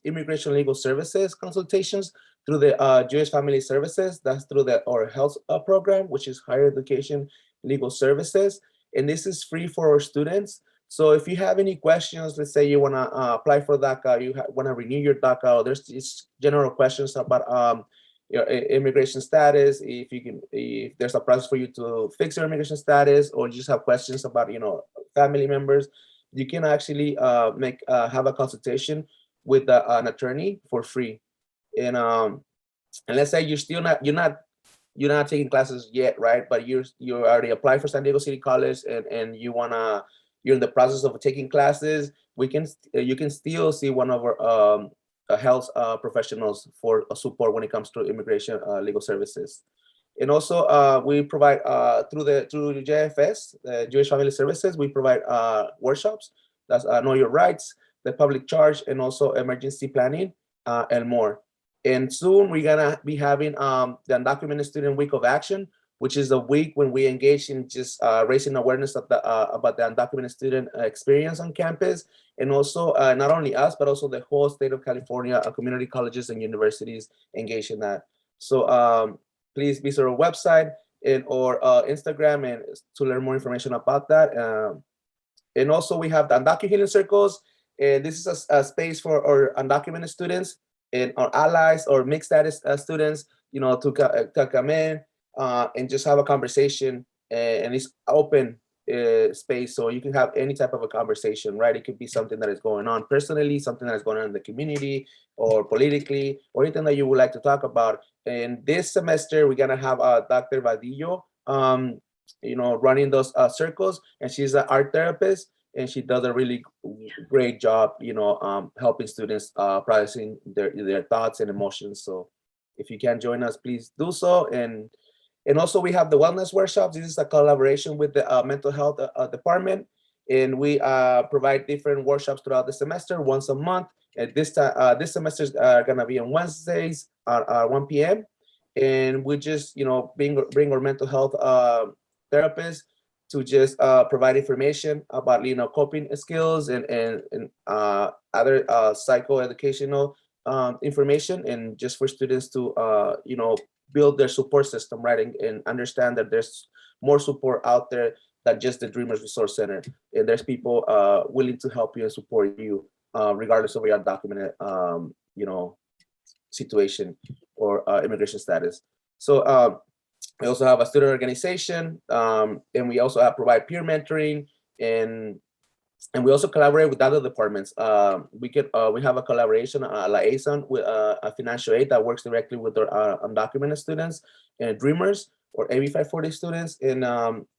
immigration legal services consultations through the Jewish Family Services. That's through our health program, which is higher education legal services. And this is free for our students. So if you have any questions, let's say you want to apply for DACA, you want to renew your DACA, or there's just general questions about your immigration status, if there's a process for you to fix your immigration status, or you just have questions about family members, you can actually have a consultation with an attorney for free. And let's say you're not taking classes yet, right? But you already applied for San Diego City College and you're in the process of taking classes. You can still see one of our health professionals for support when it comes to immigration legal services. And also we provide through the JFS, Jewish Family Services, we provide workshops. That's Know Your Rights, the public charge, and also emergency planning and more. And soon we're gonna be having the Undocumented Student Week of Action, which is a week when we engage in just raising awareness of about the undocumented student experience on campus. And also not only us, but also the whole state of California, community colleges and universities engage in that. So please visit our website or Instagram and to learn more information about that. And also we have the Undocumented Healing Circles. And this is a space for our undocumented students and our allies or mixed status students, to come in and just have a conversation. And it's open space, so you can have any type of a conversation, right? It could be something that is going on personally, something that is going on in the community or politically, or anything that you would like to talk about. And this semester, we're gonna have Dr. Vadillo, running those circles, and she's an art therapist. and she does a really great job, helping students processing their thoughts and emotions. So if you can join us, please do so. And also we have the wellness workshops. This is a collaboration with the mental health department, and we provide different workshops throughout the semester, once a month. At this time, this semester is gonna be on Wednesdays at 1 p.m. And we just, bring our mental health therapists to just provide information about, coping skills and other psychoeducational information, and just for students to, build their support system, right? And understand that there's more support out there than just the Dreamers Resource Center. And there's people willing to help you and support you, regardless of your documented, situation or immigration status. So we also have a student organization, and we also provide peer mentoring, and we also collaborate with other departments. We have a collaboration, a liaison with a financial aid that works directly with our undocumented students and Dreamers or AB 540 students. And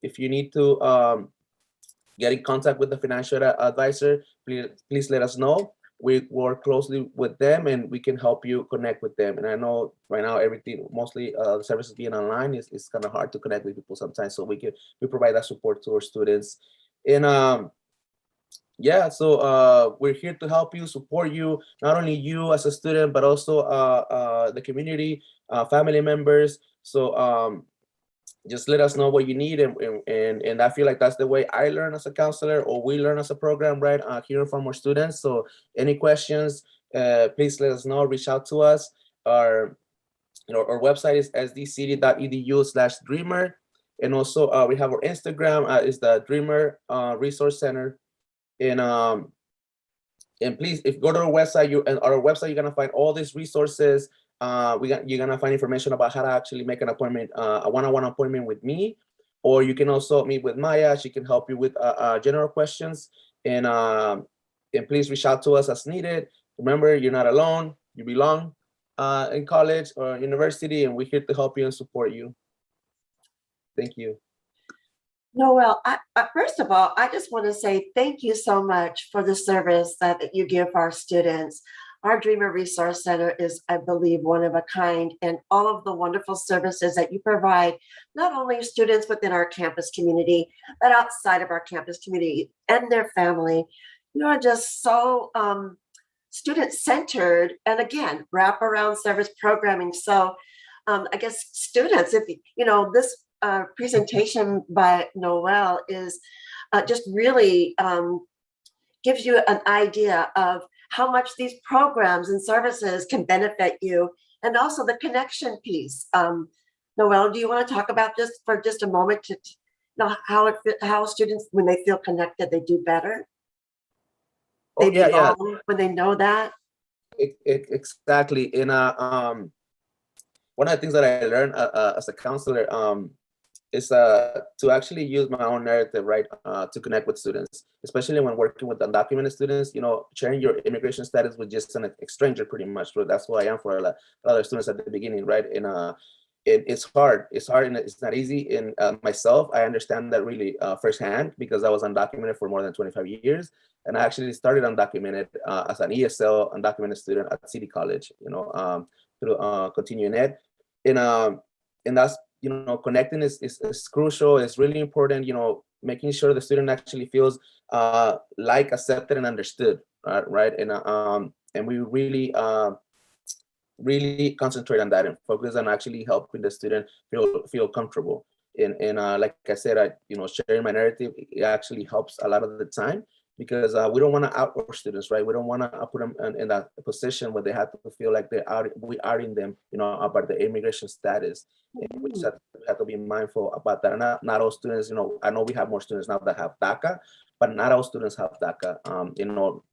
if you need to get in contact with the financial advisor, please let us know. We work closely with them, and we can help you connect with them. And I know right now everything, mostly the services being online, is kind of hard to connect with people sometimes. So we provide that support to our students. And yeah, so we're here to help you, support you, not only you as a student, but also the community, family members. So just let us know what you need, and I feel like that's the way I learn as a counselor, or we learn as a program, right? Hearing from our students. So any questions, please let us know. Reach out to us. Our website is sdcity.edu/dreamer, and also we have our Instagram is the Dreamer Resource Center. And please, if you go to our website, you're gonna find all these resources. You're gonna find information about how to actually make an appointment, a one-on-one appointment with me, or you can also meet with Maya. She can help you with general questions. And please reach out to us as needed. Remember, you're not alone. You belong in college or university, and we're here to help you and support you. Thank you. Noel, first of all, I just want to say thank you so much for the service that you give our students. Our Dreamer Resource Center is, I believe, one of a kind, and all of the wonderful services that you provide, not only students within our campus community, but outside of our campus community and their family. You are just so student-centered, and again, wraparound service programming. So I guess students, if this presentation by Noel is just really gives you an idea of how much these programs and services can benefit you, and also the connection piece. Noel, do you want to talk about this for just a moment to know how students, when they feel connected, they do better? They belong when they know that. Exactly. And one of the things that I learned as a counselor is to actually use my own narrative, right, to connect with students, especially when working with undocumented students. Sharing your immigration status with just a stranger, pretty much. So that's who I am for a lot of students at the beginning, right? And it's hard. It's hard, and it's not easy. And myself, I understand that really firsthand, because I was undocumented for more than 25 years. And I actually started undocumented as an ESL undocumented student at City College, through continuing ed. And that's, connecting is crucial. It's really important, making sure the student actually feels like accepted and understood, right? And we really concentrate on that and focus on actually helping the student feel comfortable. And like I said, sharing my narrative, it actually helps a lot of the time, because we don't want to out our students, right? We don't want to put them in that position where they have to feel like we are in them, about the immigration status. And we just have to be mindful about that. And not all students, I know we have more students now that have DACA, but not all students have DACA.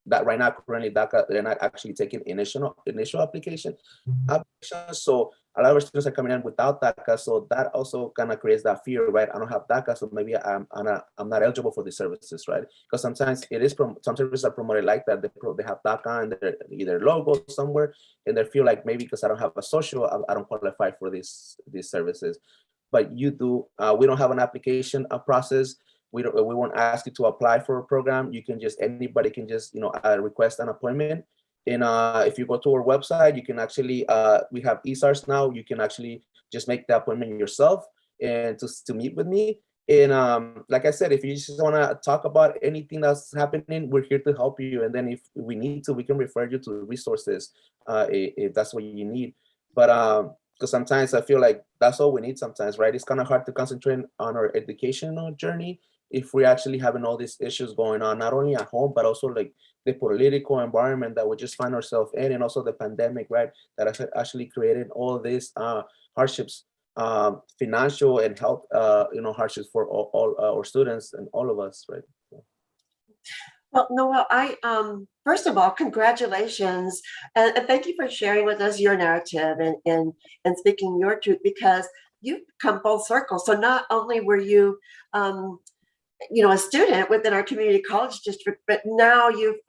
That right now, currently DACA, they're not actually taking initial applications. So a lot of our students are coming in without DACA. So that also kind of creates that fear, right? I don't have DACA, so maybe I'm not eligible for these services, right? Because sometimes some services are promoted like that. They have DACA and they're either logo somewhere, and they feel like maybe because I don't have a social, I don't qualify for these services. But you do. We don't have an application process. We won't ask you to apply for a program. You can just, anybody can just, request an appointment. And if you go to our website, you can actually, we have eSARS now. You can actually just make the appointment yourself and to meet with me. And like I said, if you just want to talk about anything that's happening, we're here to help you. And then if we need to, we can refer you to resources if that's what you need. But because sometimes I feel like that's all we need sometimes, right? It's kind of hard to concentrate on our educational journey if we're actually having all these issues going on, not only at home, but also like the political environment that we just find ourselves in, and also the pandemic, right? That has actually created all these hardships, financial and health, hardships for all our students and all of us, right? Well, Noel, first of all, congratulations, and thank you for sharing with us your narrative and speaking your truth, because you've come full circle. So not only were you, a student within our community college district, but now you've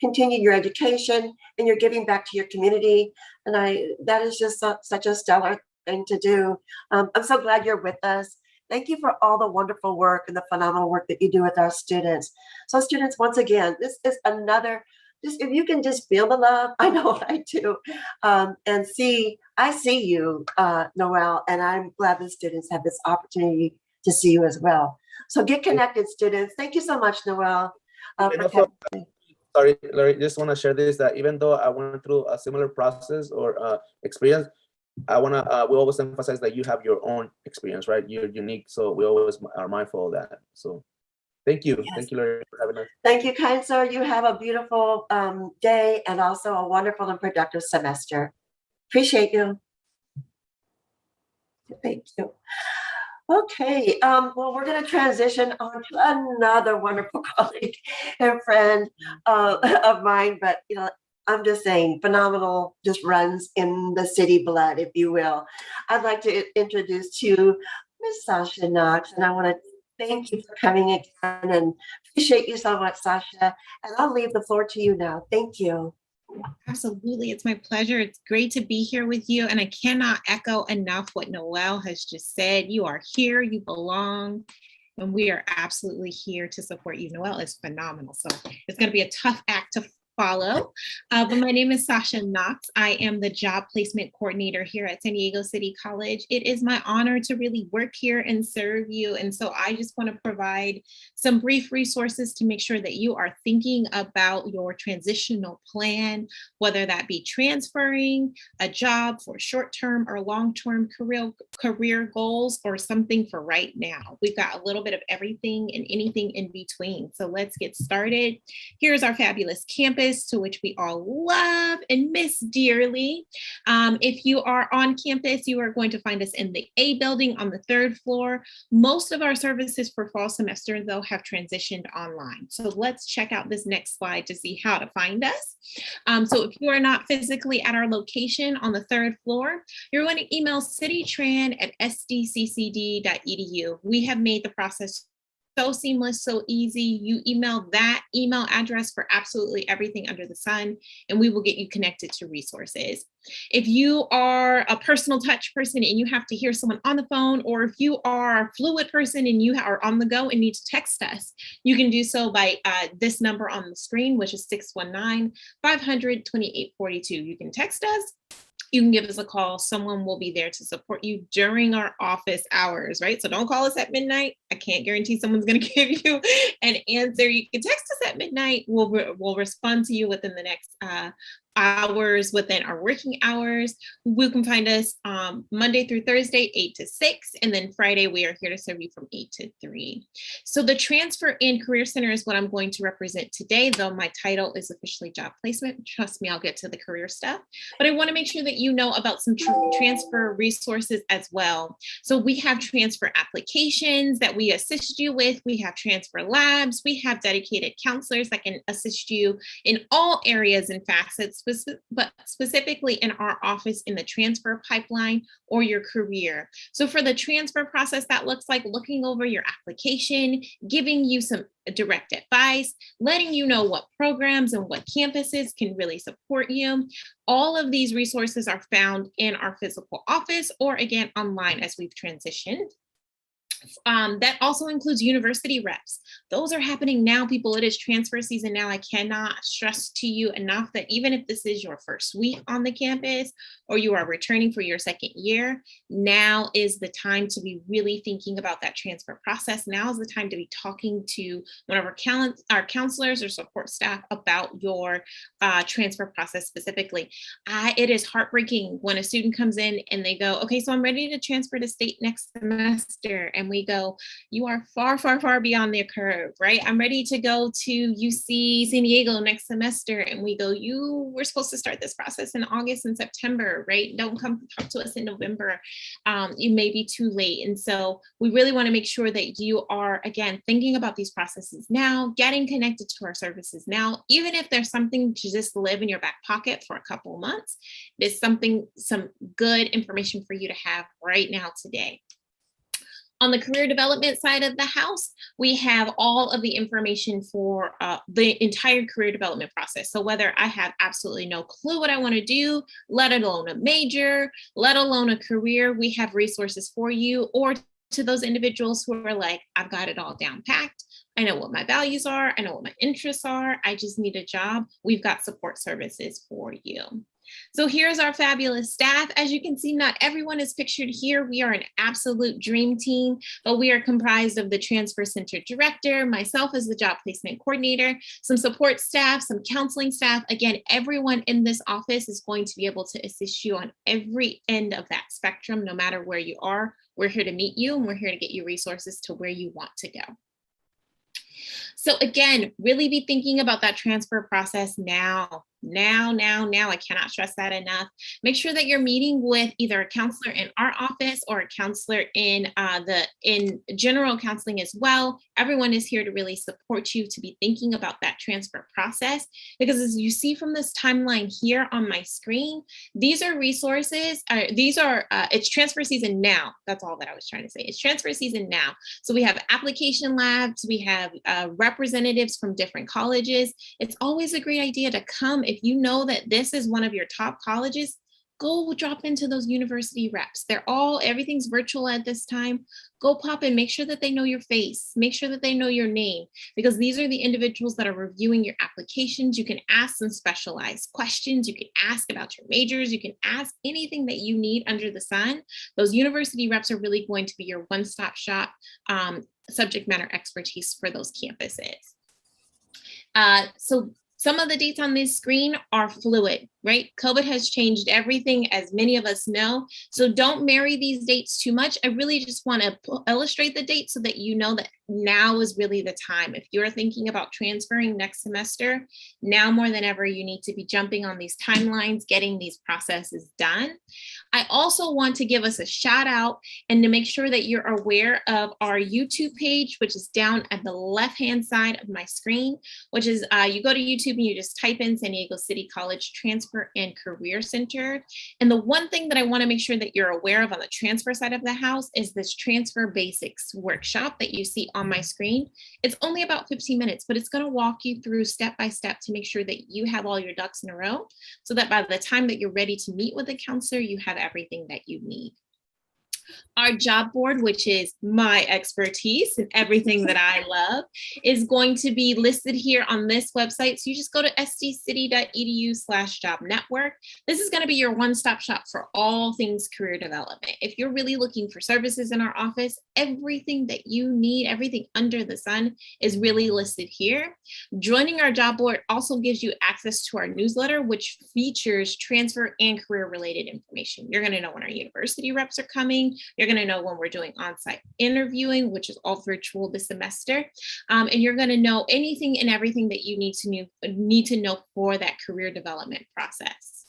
continued your education and you're giving back to your community, and that is just such a stellar thing to do. I'm so glad you're with us. Thank you for all the wonderful work and the phenomenal work that you do with our students. So students, once again, this is another, just if you can just feel the love, I know what I do, and I see you, Noel, and I'm glad the students have this opportunity to see you as well. So get connected, students. Thank you so much, Noel. Sorry, Larry, just want to share this, that even though I went through a similar process or experience, we always emphasize that you have your own experience, right? You're unique, so we always are mindful of that. So thank you. Yes. Thank you, Larry, for having us. Thank you, kind sir. You have a beautiful day and also a wonderful and productive semester. Appreciate you. Thank you. Okay, well, we're going to transition on to another wonderful colleague and friend of mine, but I'm just saying, phenomenal just runs in the city blood, if you will. I'd like to introduce to you Ms. Sasha Knox, and I want to thank you for coming again and appreciate you so much, Sasha. And I'll leave the floor to you now. Thank you. Absolutely. It's my pleasure. It's great to be here with you. And I cannot echo enough what Noel has just said. You are here, you belong, and we are absolutely here to support you. Noel is phenomenal. So it's going to be a tough act to follow. But my name is Sasha Knox. I am the job placement coordinator here at San Diego City College. It is my honor to really work here and serve you. And so I just want to provide some brief resources to make sure that you are thinking about your transitional plan, whether that be transferring a job for short-term or long-term career goals, or something for right now. We've got a little bit of everything and anything in between. So let's get started. Here's our fabulous campus, to which we all love and miss dearly. If you are on campus, you are going to find us in the A building on the 3rd floor. Most of our services for fall semester, though, have transitioned online. So let's check out this next slide to see how to find us. So if you are not physically at our location on the 3rd floor, you're going to email citytran@sdccd.edu. We have made the process so seamless, so easy. You email that email address for absolutely everything under the sun, and we will get you connected to resources. If you are a personal touch person and you have to hear someone on the phone, or if you are a fluid person and you are on the go and need to text us, you can do so by this number on the screen, which is 619-500-2842. You can text us. You can give us a call. Someone will be there to support you during our office hours, right? So don't call us at midnight. I can't guarantee someone's going to give you an answer. You can text us at midnight. We'll respond to you within the next hours, within our working hours. You can find us Monday through Thursday, 8 to 6, and then Friday we are here to serve you from 8 to 3. So the Transfer and Career Center is what I'm going to represent today, though my title is officially job placement. Trust me, I'll get to the career stuff, but I want to make sure that you know about some transfer resources as well. So we have transfer applications that we assist you with. We have transfer labs. We have dedicated counselors that can assist you in all areas and facets, but specifically in our office in the transfer pipeline or your career. So for the transfer process, that looks like looking over your application, giving you some direct advice, letting you know what programs and what campuses can really support you. All of these resources are found in our physical office or again online as we've transitioned. That also includes university reps. Those are happening now, people. It is transfer season now. I cannot stress to you enough that even if this is your first week on the campus or you are returning for your second year, now is the time to be really thinking about that transfer process. Now is the time to be talking to one of our counselors or support staff about your transfer process specifically. It is heartbreaking when a student comes in and they go, okay, so I'm ready to transfer to state next semester. And we go, you are far, far, far beyond the curve, right? I'm ready to go to UC San Diego next semester. And we go, you were supposed to start this process in August and September, right? Don't come talk to us in November. You may be too late. And so we really want to make sure that you are, again, thinking about these processes now, getting connected to our services now, even if there's something to just live in your back pocket for a couple of months, there's some good information for you to have right now today. On the career development side of the house, we have all of the information for the entire career development process. So whether I have absolutely no clue what I want to do, let alone a major, let alone a career, we have resources for you. Or to those individuals who are like, I've got it all down packed. I know what my values are. I know what my interests are. I just need a job. We've got support services for you. So here's our fabulous staff. As you can see, not everyone is pictured here. We are an absolute dream team, but we are comprised of the Transfer Center Director, myself as the Job Placement Coordinator, some support staff, some counseling staff. Again, everyone in this office is going to be able to assist you on every end of that spectrum, no matter where you are. We're here to meet you, and we're here to get you resources to where you want to go. So again, really be thinking about that transfer process now. I cannot stress that enough. Make sure that you're meeting with either a counselor in our office or a counselor in general counseling as well. Everyone is here to really support you to be thinking about that transfer process, because as you see from this timeline here on my screen, these are resources. It's transfer season now. That's all that I was trying to say. It's transfer season now. So we have application labs. We have representatives from different colleges. It's always a great idea to come. If you know that this is one of your top colleges, go drop into those university reps. Everything's virtual at this time. Go pop in, make sure that they know your face, make sure that they know your name, because these are the individuals that are reviewing your applications. You can ask some specialized questions. You can ask about your majors. You can ask anything that you need under the sun. Those university reps are really going to be your one-stop shop subject matter expertise for those campuses. So some of the dates on this screen are fluid, right? COVID has changed everything, as many of us know. So don't marry these dates too much. I really just want to illustrate the dates so that you know that now is really the time. If you're thinking about transferring next semester, now more than ever, you need to be jumping on these timelines, getting these processes done. I also want to give us a shout out and to make sure that you're aware of our YouTube page, which is down at the left-hand side of my screen, which is you go to YouTube and you just type in San Diego City College Transfer and Career Center. And the one thing that I want to make sure that you're aware of on the transfer side of the house is this Transfer Basics workshop that you see on my screen. It's only about 15 minutes, but it's going to walk you through step by step to make sure that you have all your ducks in a row, so that by the time that you're ready to meet with a counselor, you have everything that you need. Our job board, which is my expertise and everything that I love, is going to be listed here on this website. So you just go to sdcity.edu/job network. This is going to be your one-stop shop for all things career development. If you're really looking for services in our office, everything that you need, everything under the sun is really listed here. Joining our job board also gives you access to our newsletter, which features transfer and career related information. You're going to know when our university reps are coming. You're going to know when we're doing on-site interviewing, which is all virtual this semester. And you're going to know anything and everything that you need to know for that career development process.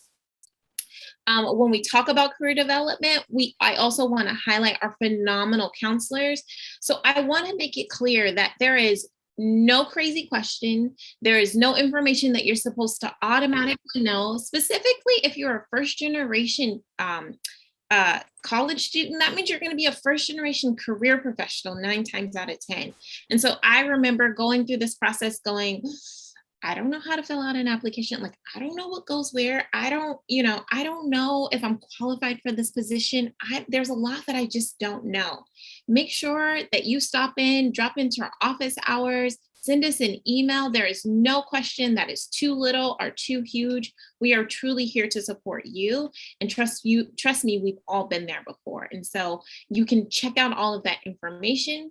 When we talk about career development, I also want to highlight our phenomenal counselors. So I want to make it clear that there is no crazy question. There is no information that you're supposed to automatically know. Specifically, if you're a first generation college student, that means you're going to be a first generation career professional 9 times out of 10. And so I remember going through this process going, I don't know how to fill out an application. Like, I don't know what goes where. I don't know if I'm qualified for this position. There's a lot that I just don't know. Make sure that you drop into our office hours, send us an email. There is no question that is too little or too huge. We are truly here to support you, and trust me, we've all been there before. And so you can check out all of that information.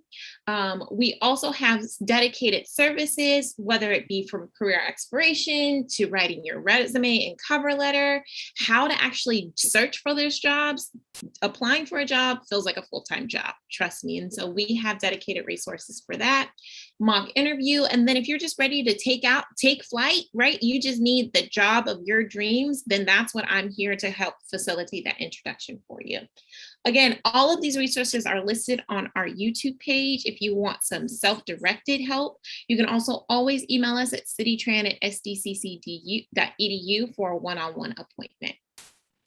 We also have dedicated services, whether it be from career exploration to writing your resume and cover letter, how to actually search for those jobs. Applying for a job feels like a full-time job, trust me. And so we have dedicated resources for that. Mock interview. And then if you're just ready to take flight, right? You just need the job of your dreams, then that's what I'm here to help facilitate that introduction for you. Again, all of these resources are listed on our YouTube page. If you want some self-directed help, you can also always email us at citytran@sdccdu.edu for a one-on-one appointment.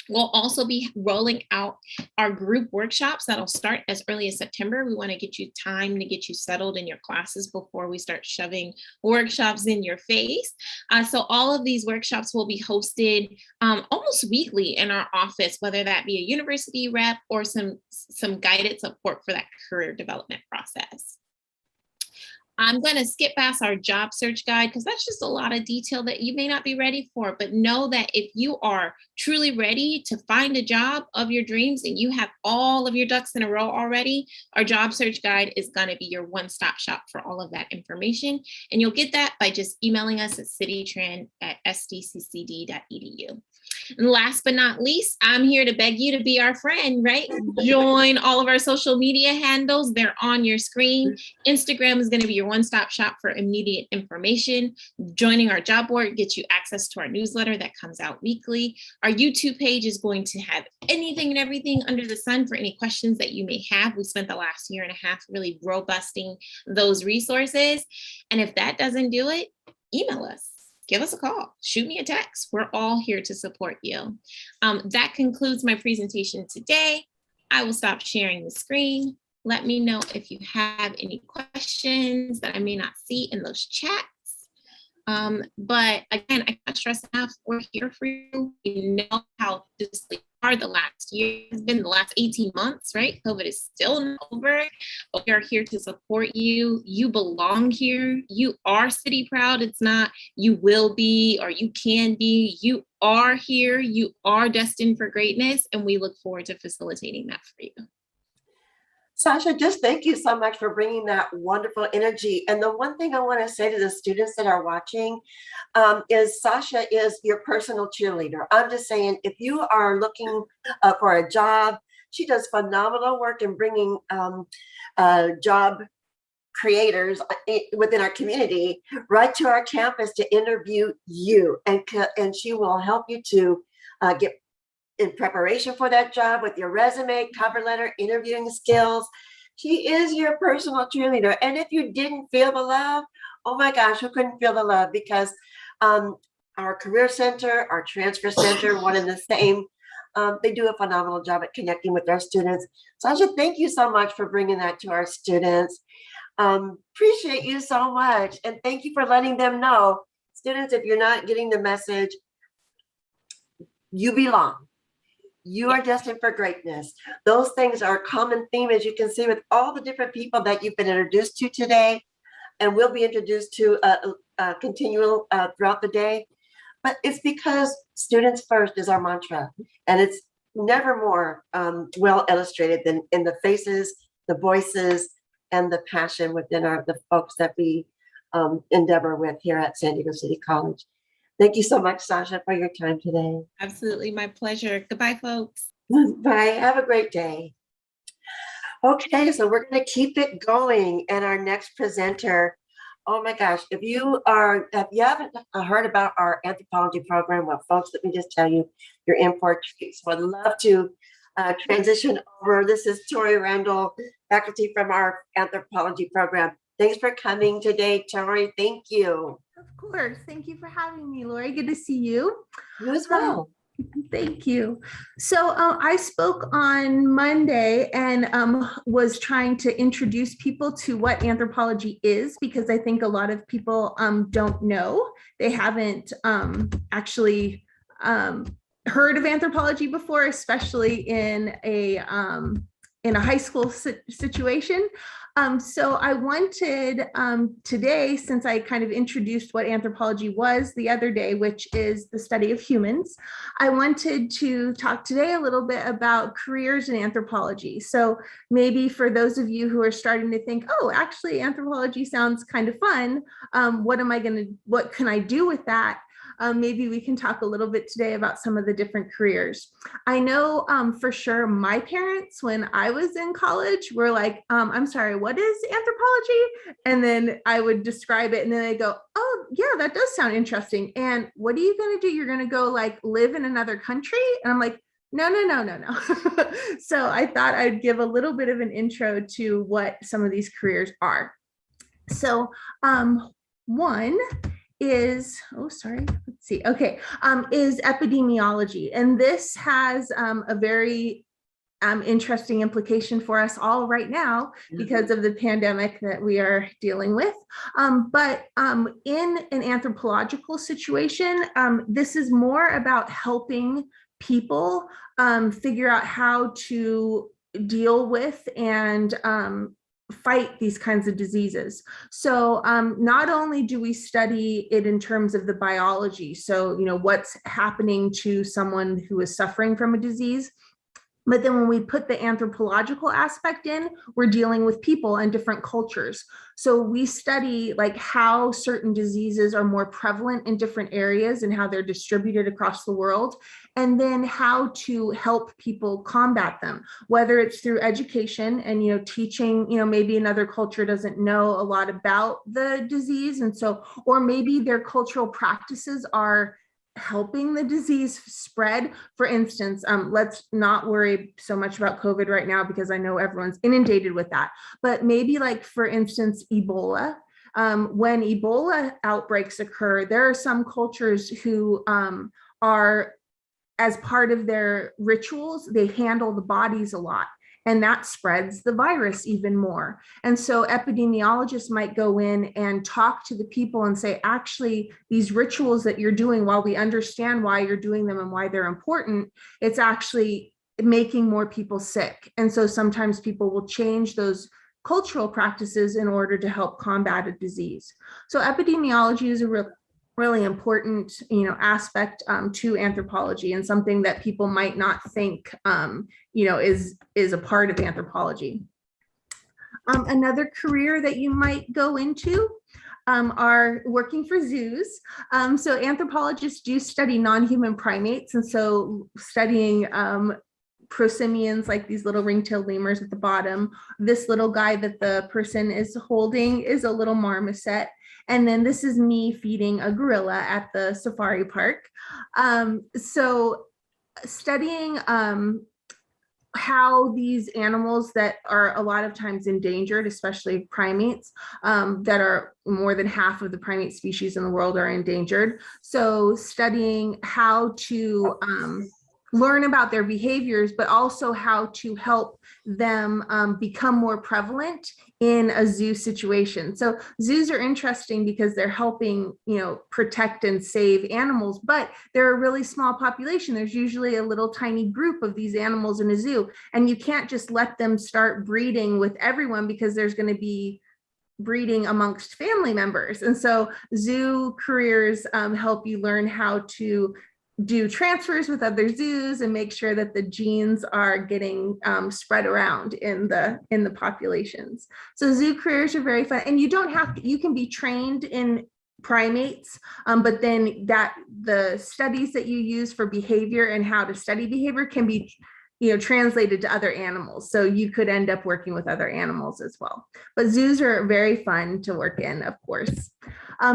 We'll also be rolling out our group workshops that'll start as early as September. We want to get you time to get you settled in your classes before we start shoving workshops in your face. So all of these workshops will be hosted almost weekly in our office, whether that be a university rep or some guided support for that career development process. I'm going to skip past our job search guide because that's just a lot of detail that you may not be ready for, but know that if you are truly ready to find a job of your dreams and you have all of your ducks in a row already, our job search guide is going to be your one-stop shop for all of that information. And you'll get that by just emailing us at citytran@sdccd.edu. And last but not least, I'm here to beg you to be our friend, right? Join all of our social media handles. They're on your screen. Instagram is going to be your one-stop shop for immediate information. Joining our job board gets you access to our newsletter that comes out weekly. Our YouTube page is going to have anything and everything under the sun for any questions that you may have. We spent the last year and a half really robusting those resources. And if that doesn't do it, email us. Give us a call, shoot me a text. We're all here to support you. That concludes my presentation today. I will stop sharing the screen. Let me know if you have any questions that I may not see in those chats. But again, I can't stress enough, we're here for you. We know how this hard the last year has been, the last 18 months, right? COVID is still not over, but we are here to support you. You belong here. You are city proud. It's not you will be or you can be. You are here. You are destined for greatness, and we look forward to facilitating that for you. Sasha, just thank you so much for bringing that wonderful energy. And the one thing I want to say to the students that are watching is Sasha is your personal cheerleader. I'm just saying, if you are looking for a job, she does phenomenal work in bringing job creators within our community right to our campus to interview you. And she will help you to get in preparation for that job with your resume, cover letter, interviewing skills. She is your personal cheerleader. And if you didn't feel the love, oh my gosh, who couldn't feel the love? Because our career center, our transfer center, one and the same, they do a phenomenal job at connecting with our students. Sasha, thank you so much for bringing that to our students. Appreciate you so much. And thank you for letting them know. Students, if you're not getting the message, you belong. You are destined for greatness. Those things are a common theme, as you can see, with all the different people that you've been introduced to today, and will be introduced to continual throughout the day. But it's because students first is our mantra, and it's never more well illustrated than in the faces, the voices, and the passion within the folks that we endeavor with here at San Diego City College. Thank you so much, Sasha, for your time today. Absolutely, my pleasure. Goodbye, folks. Bye. Have a great day. Okay, so we're going to keep it going. And our next presenter, oh my gosh, if you haven't heard about our anthropology program, well, folks, let me just tell you, you're in for a treat. So I'd love to transition over. This is Tori Randall, faculty from our anthropology program. Thanks for coming today, Tori. Thank you. Of course. Thank you for having me, Lori. Good to see you. You as well. Thank you. So I spoke on Monday and was trying to introduce people to what anthropology is, because I think a lot of people don't know. They haven't actually heard of anthropology before, especially in a high school situation. So I wanted today, since I kind of introduced what anthropology was the other day, which is the study of humans, I wanted to talk today a little bit about careers in anthropology. So maybe for those of you who are starting to think, oh, actually anthropology sounds kind of fun. What can I do with that? Maybe we can talk a little bit today about some of the different careers. I know for sure my parents, when I was in college, were like, I'm sorry, what is anthropology? And then I would describe it and then they go, oh yeah, that does sound interesting. And what are you gonna do? You're gonna go like live in another country? And I'm like, no. So I thought I'd give a little bit of an intro to what some of these careers are. So one is, let's see, okay, is epidemiology. And this has a very interesting implication for us all right now because of the pandemic that we are dealing with. But in an anthropological situation, this is more about helping people figure out how to deal with and fight these kinds of diseases. So not only do we study it in terms of the biology, so what's happening to someone who is suffering from a disease, but then when we put the anthropological aspect in, we're dealing with people and different cultures. So we study like how certain diseases are more prevalent in different areas and how they're distributed across the world, and then how to help people combat them, whether it's through education and teaching, maybe another culture doesn't know a lot about the disease, and so, or maybe their cultural practices are helping the disease spread. For instance, let's not worry so much about COVID right now because I know everyone's inundated with that, but maybe like, for instance, Ebola. When Ebola outbreaks occur, there are some cultures who are, as part of their rituals, they handle the bodies a lot. And that spreads the virus even more. And so epidemiologists might go in and talk to the people and say, actually, these rituals that you're doing, while we understand why you're doing them and why they're important, it's actually making more people sick. And so sometimes people will change those cultural practices in order to help combat a disease. So epidemiology is a really important aspect to anthropology, and something that people might not think is a part of anthropology. Another career that you might go into are working for zoos. So anthropologists do study non-human primates, and so studying prosimians, like these little ring-tailed lemurs at the bottom. This little guy that the person is holding is a little marmoset. And then this is me feeding a gorilla at the safari park. So studying how these animals that are a lot of times endangered, especially primates, that are more than half of the primate species in the world are endangered. So studying how to learn about their behaviors, but also how to help them become more prevalent in a zoo situation. So zoos are interesting because they're helping, protect and save animals, but they're a really small population. There's usually a little tiny group of these animals in a zoo, and you can't just let them start breeding with everyone because there's going to be breeding amongst family members. And so zoo careers help you learn how to do transfers with other zoos and make sure that the genes are getting spread around in the populations. So zoo careers are very fun, and you don't have to, you can be trained in primates, but then the studies that you use for behavior and how to study behavior can be translated to other animals. So you could end up working with other animals as well. But zoos are very fun to work in, of course.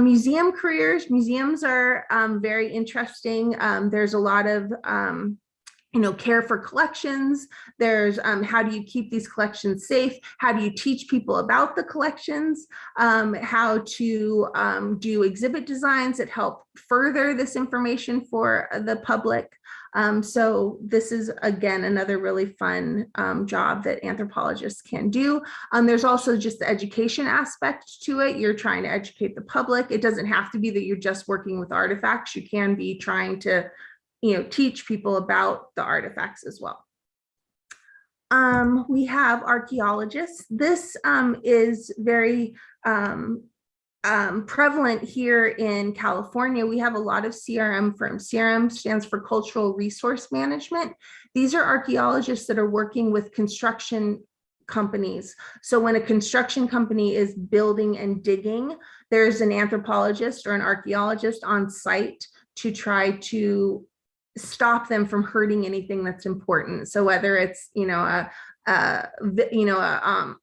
Museum careers, museums are very interesting. There's a lot of care for collections. There's how do you keep these collections safe? How do you teach people about the collections? How to do exhibit designs that help further this information for the public. So this is, again, another really fun job that anthropologists can do. There's also just the education aspect to it. You're trying to educate the public. It doesn't have to be that you're just working with artifacts. You can be trying to, teach people about the artifacts as well. We have archaeologists. This is very prevalent here in California. We have a lot of CRM firms. CRM stands for Cultural Resource Management. These are archaeologists that are working with construction companies. So when a construction company is building and digging, there's an anthropologist or an archaeologist on site to try to stop them from hurting anything that's important. So whether it's,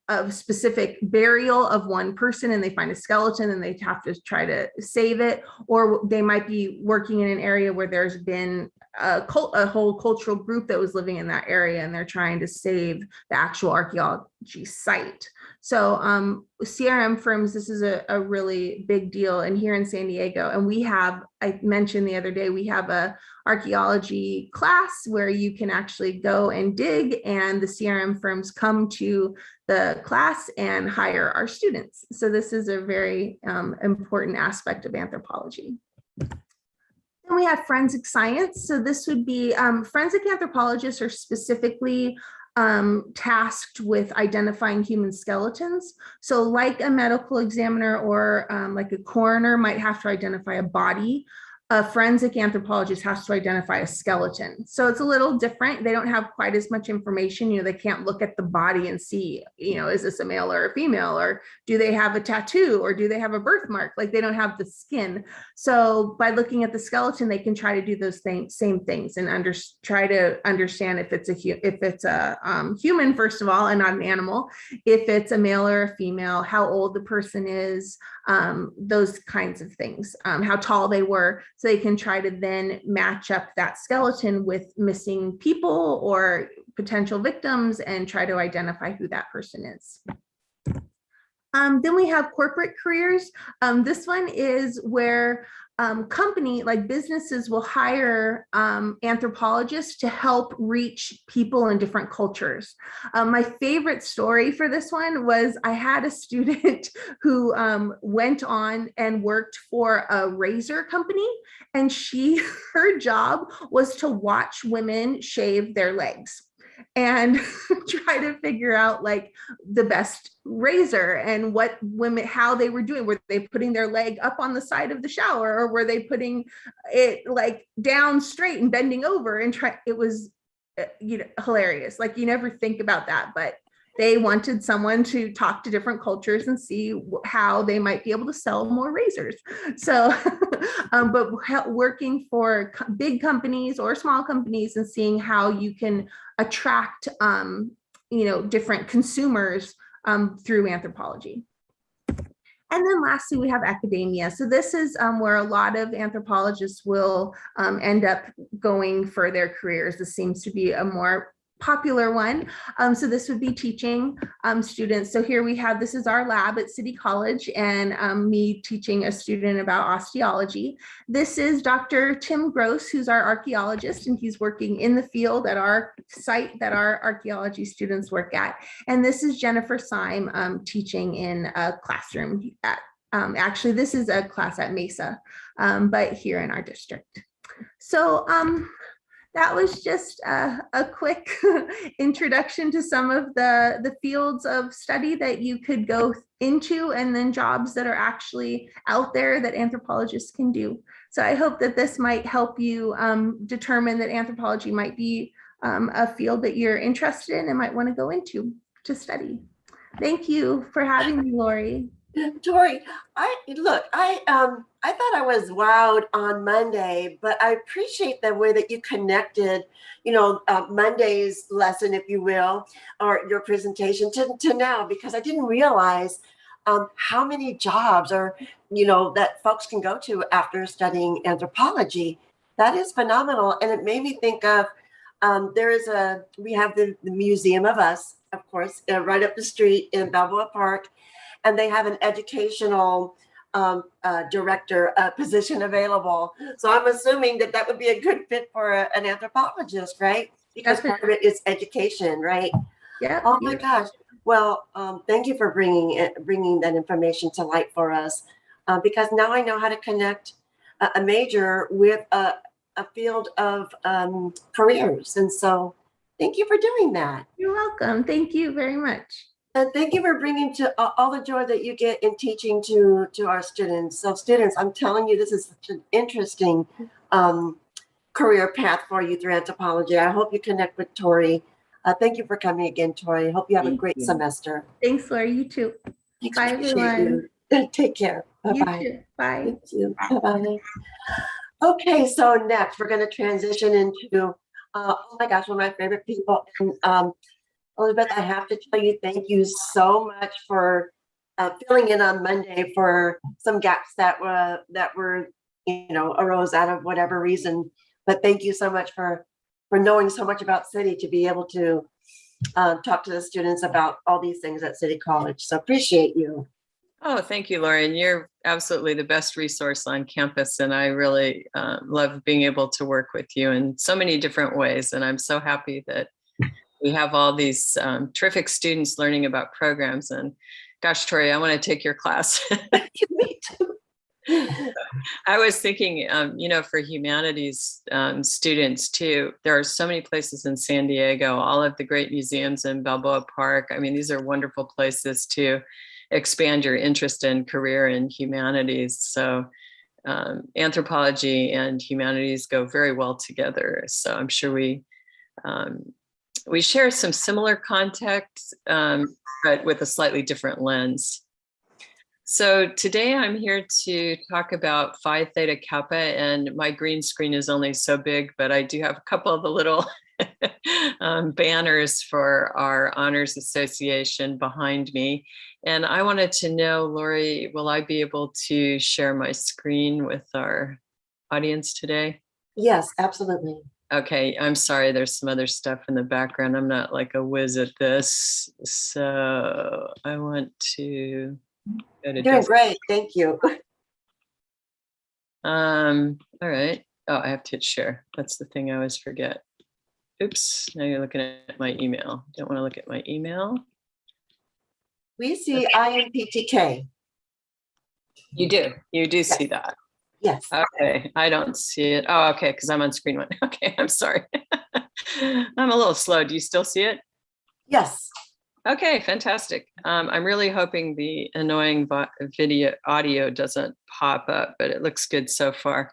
a specific burial of one person and they find a skeleton and they have to try to save it, or they might be working in an area where there's been a whole cultural group that was living in that area and they're trying to save the actual archaeology site. So CRM firms, this is a really big deal. And here in San Diego, and we have, I mentioned the other day, we have a archaeology class where you can actually go and dig, and the CRM firms come to the class and hire our students. So this is a very important aspect of anthropology. Then we have forensic science. So this would be forensic anthropologists are specifically tasked with identifying human skeletons. So like a medical examiner or like a coroner might have to identify a body, a forensic anthropologist has to identify a skeleton. So it's a little different. They don't have quite as much information. They can't look at the body and see, is this a male or a female, or do they have a tattoo, or do they have a birthmark? Like, they don't have the skin. So by looking at the skeleton, they can try to do those same things and try to understand if it's a human, first of all, and not an animal, if it's a male or a female, how old the person is, those kinds of things, how tall they were. So they can try to then match up that skeleton with missing people or potential victims and try to identify who that person is. Then we have corporate careers. This one is where businesses will hire anthropologists to help reach people in different cultures. My favorite story for this one was I had a student who went on and worked for a razor company, and her job was to watch women shave their legs and try to figure out like the best razor and what women, how they were doing. Were they putting their leg up on the side of the shower, or were they putting it like down straight and bending over and it was, hilarious. Like, you never think about that, but they wanted someone to talk to different cultures and see how they might be able to sell more razors. So, but working for big companies or small companies and seeing how you can attract, different consumers through anthropology. And then lastly, we have academia. So this is where a lot of anthropologists will end up going for their careers. This seems to be a more popular one. So this would be teaching students. So here we have, this is our lab at City College, and me teaching a student about osteology. This is Dr. Tim Gross, who's our archaeologist, and he's working in the field at our site that our archaeology students work at. And this is Jennifer Syme teaching in a classroom at, actually this is a class at Mesa, but here in our district. So that was just a quick introduction to some of the fields of study that you could go into, and then jobs that are actually out there that anthropologists can do. So I hope that this might help you determine that anthropology might be a field that you're interested in and might want to go into to study. Thank you for having me, Lori. Tori, I thought I was wowed on Monday, but I appreciate the way that you connected, Monday's lesson, if you will, or your presentation to now, because I didn't realize how many jobs that folks can go to after studying anthropology. That is phenomenal. And it made me think of, we have the Museum of Us, of course, right up the street in Balboa Park. And they have an educational director position available. So I'm assuming that that would be a good fit for an anthropologist, right? Because part of it is education, right? Yeah. Oh my gosh. Well, thank you for bringing that information to light for us, because now I know how to connect a major with a field of careers. And so thank you for doing that. You're welcome. Thank you very much. And thank you for bringing to all the joy that you get in teaching to our students. So students, I'm telling you, this is such an interesting career path for you through anthropology. I hope you connect with Tori. Thank you for coming again, Tori. Hope you have a great semester. Thanks, Laura. You too. Thanks, Bye, everyone. you. Take care. You Bye-bye. too. Bye. Thank you. Bye-bye. Okay, so next we're going to transition into, oh my gosh, one of my favorite people. And Elizabeth, I have to tell you, thank you so much for filling in on Monday for some gaps that were, arose out of whatever reason. But thank you so much for knowing so much about City to be able to talk to the students about all these things at City College. So appreciate you. Oh, thank you, Lauren. You're absolutely the best resource on campus. And I really love being able to work with you in so many different ways. And I'm so happy that we have all these terrific students learning about programs. And gosh, Tori, I want to take your class. Me too. I was thinking, for humanities students too, there are so many places in San Diego, all of the great museums in Balboa Park. I mean, these are wonderful places to expand your interest and career in humanities. So anthropology and humanities go very well together. So I'm sure we share some similar context, but with a slightly different lens. So today I'm here to talk about Phi Theta Kappa, and my green screen is only so big, but I do have a couple of the little banners for our Honors Association behind me. And I wanted to know, Lori, will I be able to share my screen with our audience today? Yes, absolutely. Okay, I'm sorry, there's some other stuff in the background. I'm not like a whiz at this. So I want to go to Doing great, thank you. all right. Oh, I have to hit share. That's the thing I always forget. Oops, now you're looking at my email. Don't want to look at my email. We see IMPTK. You do see that. Yes. Okay, I don't see it. Oh, okay, because I'm on screen one. Okay, I'm sorry. I'm a little slow. Do you still see it? Yes. Okay, fantastic. I'm really hoping the annoying audio doesn't pop up, but it looks good so far.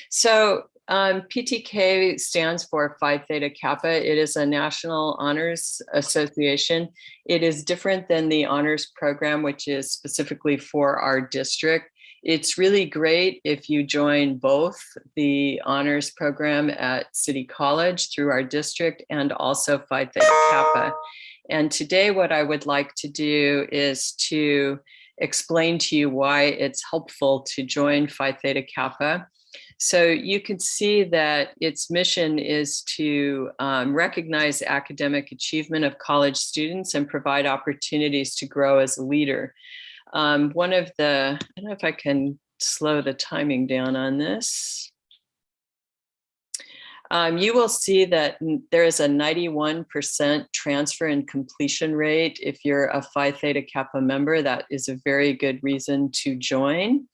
So PTK stands for Phi Theta Kappa. It is a national honors association. It is different than the honors program, which is specifically for our district. It's really great if you join both the honors program at City College through our district and also Phi Theta Kappa. And today what I would like to do is to explain to you why it's helpful to join Phi Theta Kappa. So you can see that its mission is to recognize academic achievement of college students and provide opportunities to grow as a leader. I don't know if I can slow the timing down on this. You will see that there is a 91% transfer and completion rate. If you're a Phi Theta Kappa member, that is a very good reason to join.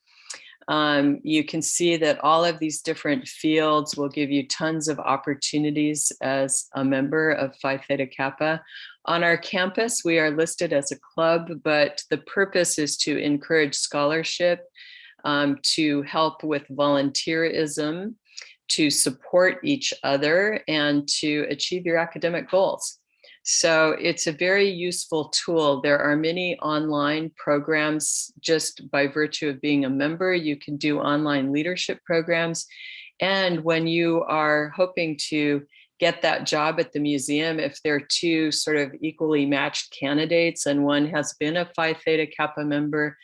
You can see that all of these different fields will give you tons of opportunities as a member of Phi Theta Kappa. On our campus, we are listed as a club, but the purpose is to encourage scholarship, to help with volunteerism, to support each other, and to achieve your academic goals. So it's a very useful tool. There are many online programs just by virtue of being a member. You can do online leadership programs. And when you are hoping to get that job at the museum, if there are two sort of equally matched candidates and one has been a Phi Theta Kappa member,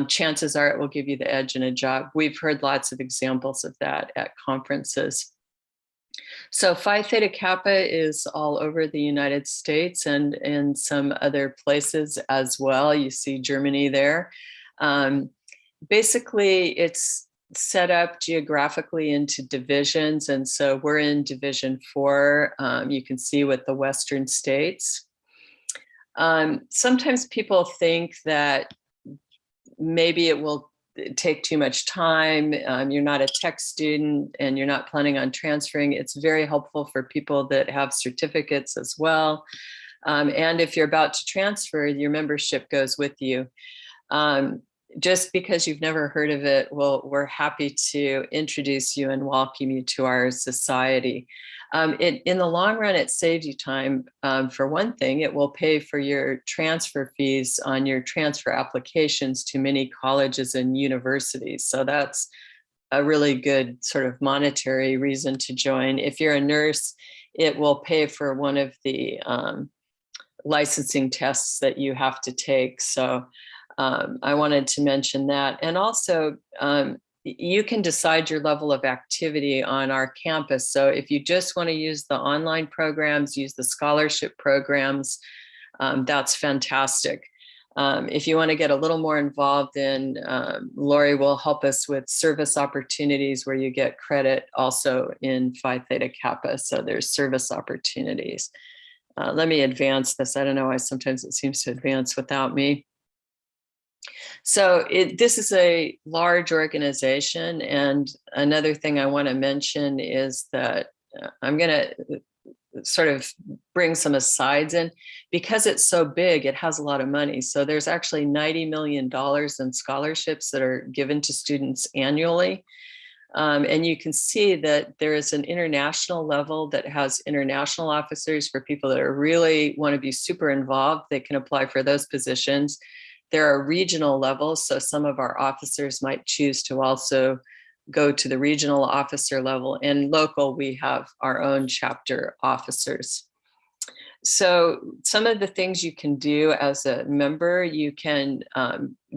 chances are it will give you the edge in a job. We've heard lots of examples of that at conferences. So Phi Theta Kappa is all over the United States and in some other places as well. You see Germany there. basically it's set up geographically into divisions. And so we're in Division 4, you can see with the Western states. Sometimes people think that maybe it will take too much time. You're not a tech student and you're not planning on transferring. It's very helpful for people that have certificates as well. And if you're about to transfer, your membership goes with you. Just because you've never heard of it, well, we're happy to introduce you and welcome you to our society. In the long run, it saves you time. For one thing, it will pay for your transfer fees on your transfer applications to many colleges and universities. So that's a really good sort of monetary reason to join. If you're a nurse, it will pay for one of the licensing tests that you have to take. So I wanted to mention that. And also, you can decide your level of activity on our campus. So if you just want to use the online programs, use the scholarship programs, that's fantastic. If you want to get a little more involved in, Lori will help us with service opportunities where you get credit also in Phi Theta Kappa. So there's service opportunities. Let me advance this. I don't know why sometimes it seems to advance without me. So this is a large organization. And another thing I want to mention is that I'm going to sort of bring some asides in. Because it's so big, it has a lot of money. So there's actually $90 million in scholarships that are given to students annually. And you can see that there is an international level that has international officers for people that are really want to be super involved. They can apply for those positions. There are regional levels, so some of our officers might choose to also go to the regional officer level. And local, we have our own chapter officers. So some of the things you can do as a member, you can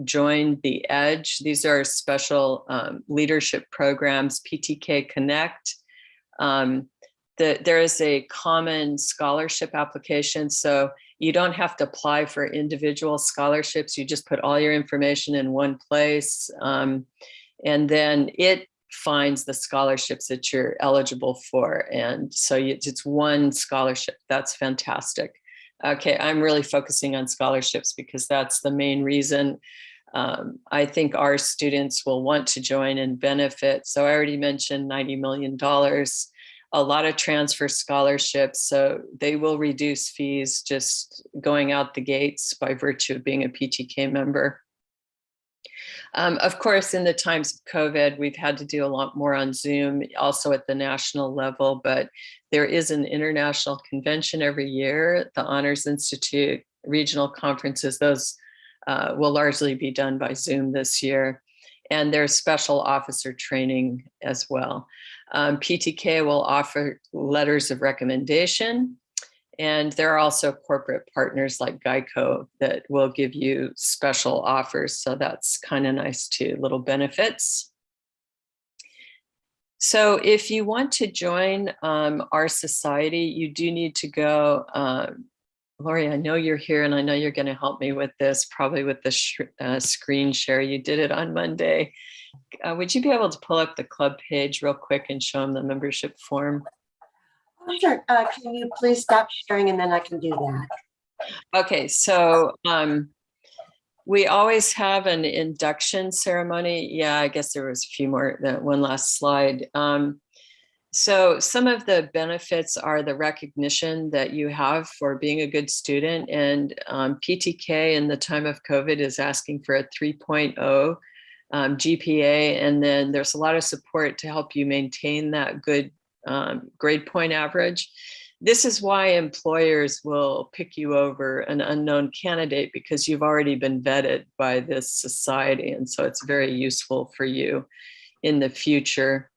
join the EDGE. These are special leadership programs, PTK Connect. There is a common scholarship application. So you don't have to apply for individual scholarships. You just put all your information in one place. And then it finds the scholarships that you're eligible for. And so it's one scholarship. That's fantastic. Okay, I'm really focusing on scholarships because that's the main reason. I think our students will want to join and benefit. So I already mentioned $90 million. A lot of transfer scholarships, so they will reduce fees just going out the gates by virtue of being a PTK member. Of course, in the times of COVID, we've had to do a lot more on Zoom, also at the national level, but there is an international convention every year, the Honors Institute, regional conferences, those will largely be done by Zoom this year. And there's special officer training as well. PTK will offer letters of recommendation. And there are also corporate partners like Geico that will give you special offers. So that's kind of nice too, little benefits. So if you want to join our society, you do need to go. Lori, I know you're here and I know you're going to help me with this, probably with the screen share. You did it on Monday. Would you be able to pull up the club page real quick and show them the membership form? Sure. Can you please stop sharing and then I can do that? Okay, so we always have an induction ceremony. Yeah, I guess there was a few more, one last slide. So some of the benefits are the recognition that you have for being a good student, and PTK in the time of COVID is asking for a 3.0 GPA, and then there's a lot of support to help you maintain that good grade point average. This is why employers will pick you over an unknown candidate, because you've already been vetted by this society, and so it's very useful for you in the future.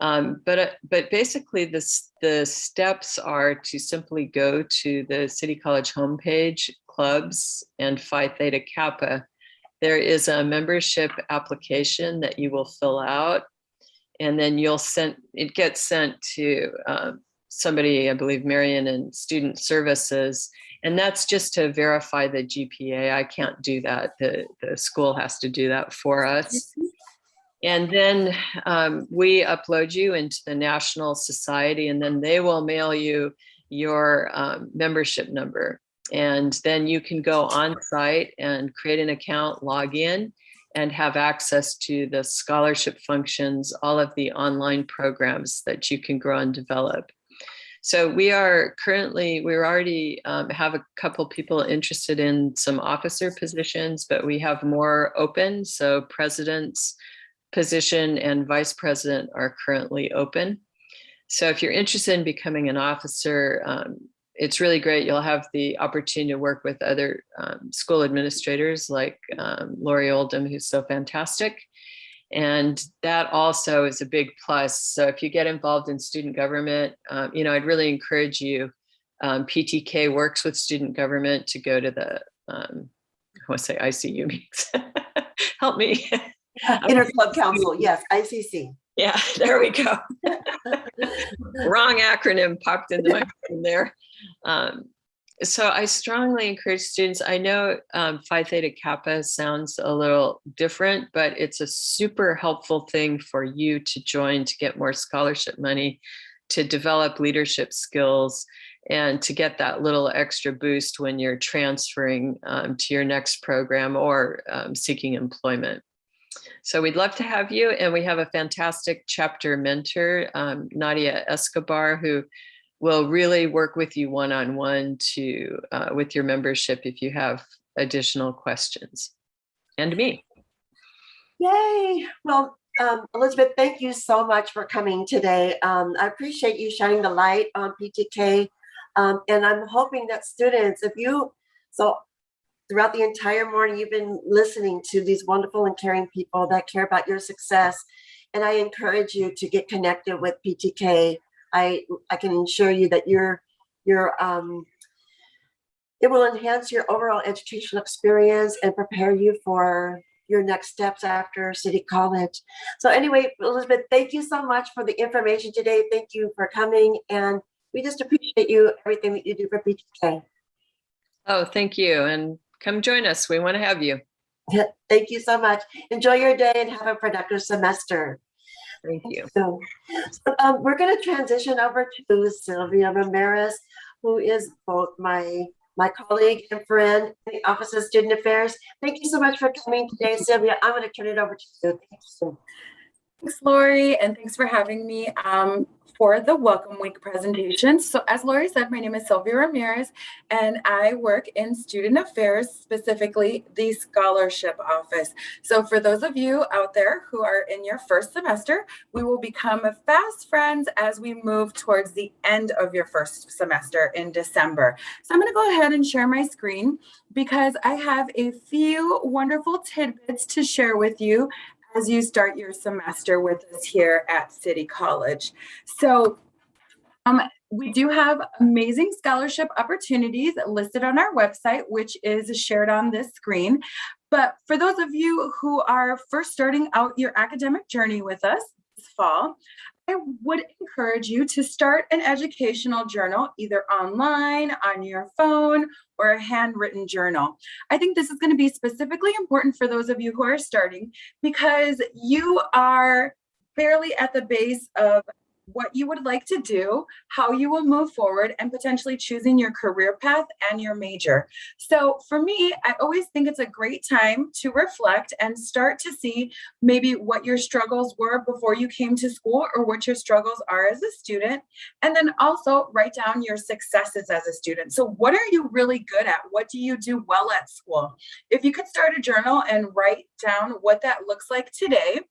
But basically the steps are to simply go to the City College homepage, clubs, and Phi Theta Kappa. There is a membership application that you will fill out, and then it gets sent to somebody, I believe Marion in Student Services, And that's just to verify the GPA. I can't do that. The school has to do that for us. And then we upload you into the National Society, and then they will mail you your membership number. And then you can go on site and create an account, log in, and have access to the scholarship functions, all of the online programs that you can grow and develop. So we already have a couple people interested in some officer positions, but we have more open. So president's position and vice president are currently open. So if you're interested in becoming an officer, it's really great. You'll have the opportunity to work with other school administrators like Lori Oldham, who's so fantastic. And that also is a big plus. So if you get involved in student government, I'd really encourage you. PTK works with student government to go to the, I want to say ICU meetings. Help me. Interclub Council, yes, ICC. Yeah, there we go. Wrong acronym popped into my brain there. So I strongly encourage students. I know Phi Theta Kappa sounds a little different, but it's a super helpful thing for you to join, to get more scholarship money, to develop leadership skills, and to get that little extra boost when you're transferring to your next program or seeking employment. So we'd love to have you. And we have a fantastic chapter mentor, Nadia Escobar, who will really work with you one-on-one with your membership if you have additional questions. And me. Yay. Well, Elizabeth, thank you so much for coming today. I appreciate you shining the light on PTK. And I'm hoping that students, throughout the entire morning, you've been listening to these wonderful and caring people that care about your success. And I encourage you to get connected with PTK. I can assure you that it will enhance your overall educational experience and prepare you for your next steps after City College. So anyway, Elizabeth, thank you so much for the information today. Thank you for coming. And we just appreciate you, everything that you do for PTK. Oh, thank you. And come join us. We want to have you. Thank you so much. Enjoy your day and have a productive semester. Thank you. So we're going to transition over to Sylvia Ramirez, who is both my colleague and friend in the Office of Student Affairs. Thank you so much for coming today, Sylvia. I'm going to turn it over to you. Thank you. Thanks, Lori, and thanks for having me for the Welcome Week presentation. So as Lori said, my name is Sylvia Ramirez, and I work in Student Affairs, specifically the Scholarship Office. So for those of you out there who are in your first semester, we will become fast friends as we move towards the end of your first semester in December. So I'm going to go ahead and share my screen because I have a few wonderful tidbits to share with you as you start your semester with us here at City College. So we do have amazing scholarship opportunities listed on our website, which is shared on this screen. But for those of you who are first starting out your academic journey with us this fall, I would encourage you to start an educational journal, either online, on your phone, or a handwritten journal. I think this is going to be specifically important for those of you who are starting because you are barely at the base of what you would like to do, how you will move forward, and potentially choosing your career path and your major. So for me, I always think it's a great time to reflect and start to see maybe what your struggles were before you came to school or what your struggles are as a student. And then also write down your successes as a student. So what are you really good at? What do you do well at school? If you could start a journal and write down what that looks like today,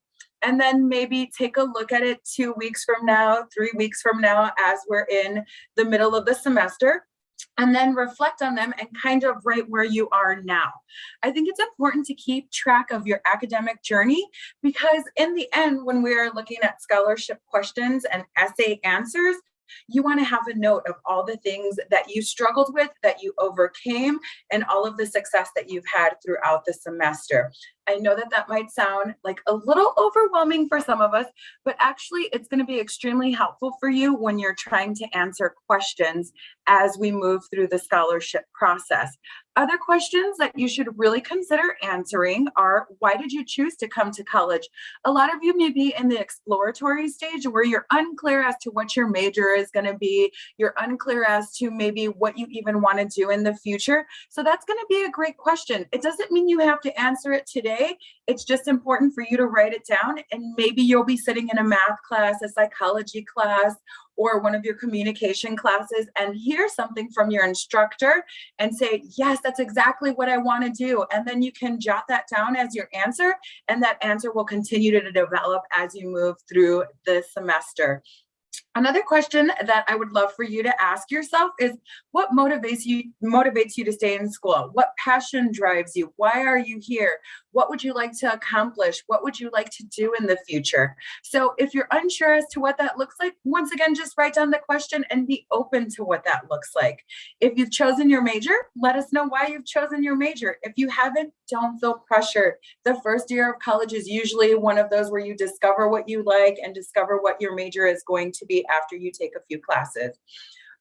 and then maybe take a look at it 2 weeks from now, 3 weeks from now, as we're in the middle of the semester, and then reflect on them and kind of write where you are now. I think it's important to keep track of your academic journey because in the end, when we are looking at scholarship questions and essay answers, you want to have a note of all the things that you struggled with, that you overcame, and all of the success that you've had throughout the semester. I know that that might sound like a little overwhelming for some of us, but actually it's going to be extremely helpful for you when you're trying to answer questions as we move through the scholarship process. Other questions that you should really consider answering are, why did you choose to come to college? A lot of you may be in the exploratory stage where you're unclear as to what your major is going to be. You're unclear as to maybe what you even want to do in the future. So that's going to be a great question. It doesn't mean you have to answer it today. It's just important for you to write it down, and maybe you'll be sitting in a math class, a psychology class, or one of your communication classes and hear something from your instructor and say, yes, that's exactly what I want to do. And then you can jot that down as your answer, and that answer will continue to develop as you move through the semester. Another question that I would love for you to ask yourself is, what motivates you to stay in school? What passion drives you? Why are you here? What would you like to accomplish? What would you like to do in the future? So if you're unsure as to what that looks like, once again, just write down the question and be open to what that looks like. If you've chosen your major, let us know why you've chosen your major. If you haven't, don't feel pressured. The first year of college is usually one of those where you discover what you like and discover what your major is going to be after you take a few classes.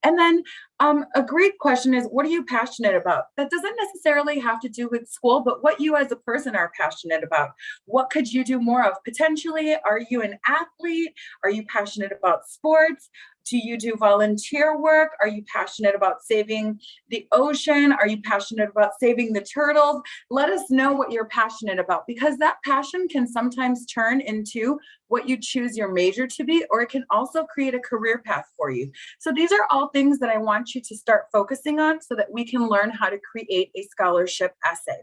And then a great question is, what are you passionate about? That doesn't necessarily have to do with school, but what you as a person are passionate about. What could you do more of? Potentially, are you an athlete? Are you passionate about sports? Do you do volunteer work? Are you passionate about saving the ocean? Are you passionate about saving the turtles? Let us know what you're passionate about, because that passion can sometimes turn into what you choose your major to be, or it can also create a career path for you. So these are all things that I want you to start focusing on so that we can learn how to create a scholarship essay.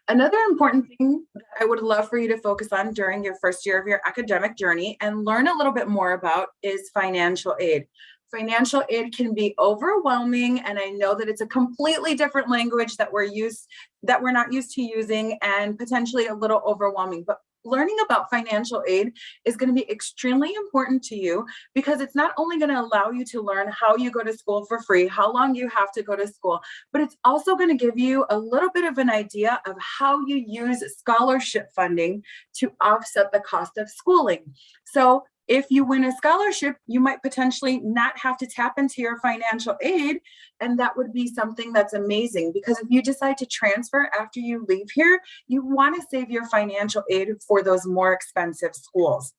Another important thing that I would love for you to focus on during your first year of your academic journey and learn a little bit more about is financial aid. Financial aid can be overwhelming, and I know that it's a completely different language that we're not used to using, and potentially a little overwhelming. But learning about financial aid is going to be extremely important to you, because it's not only going to allow you to learn how you go to school for free, how long you have to go to school, but it's also going to give you a little bit of an idea of how you use scholarship funding to offset the cost of schooling. So if you win a scholarship, you might potentially not have to tap into your financial aid. And that would be something that's amazing, because if you decide to transfer after you leave here, you want to save your financial aid for those more expensive schools.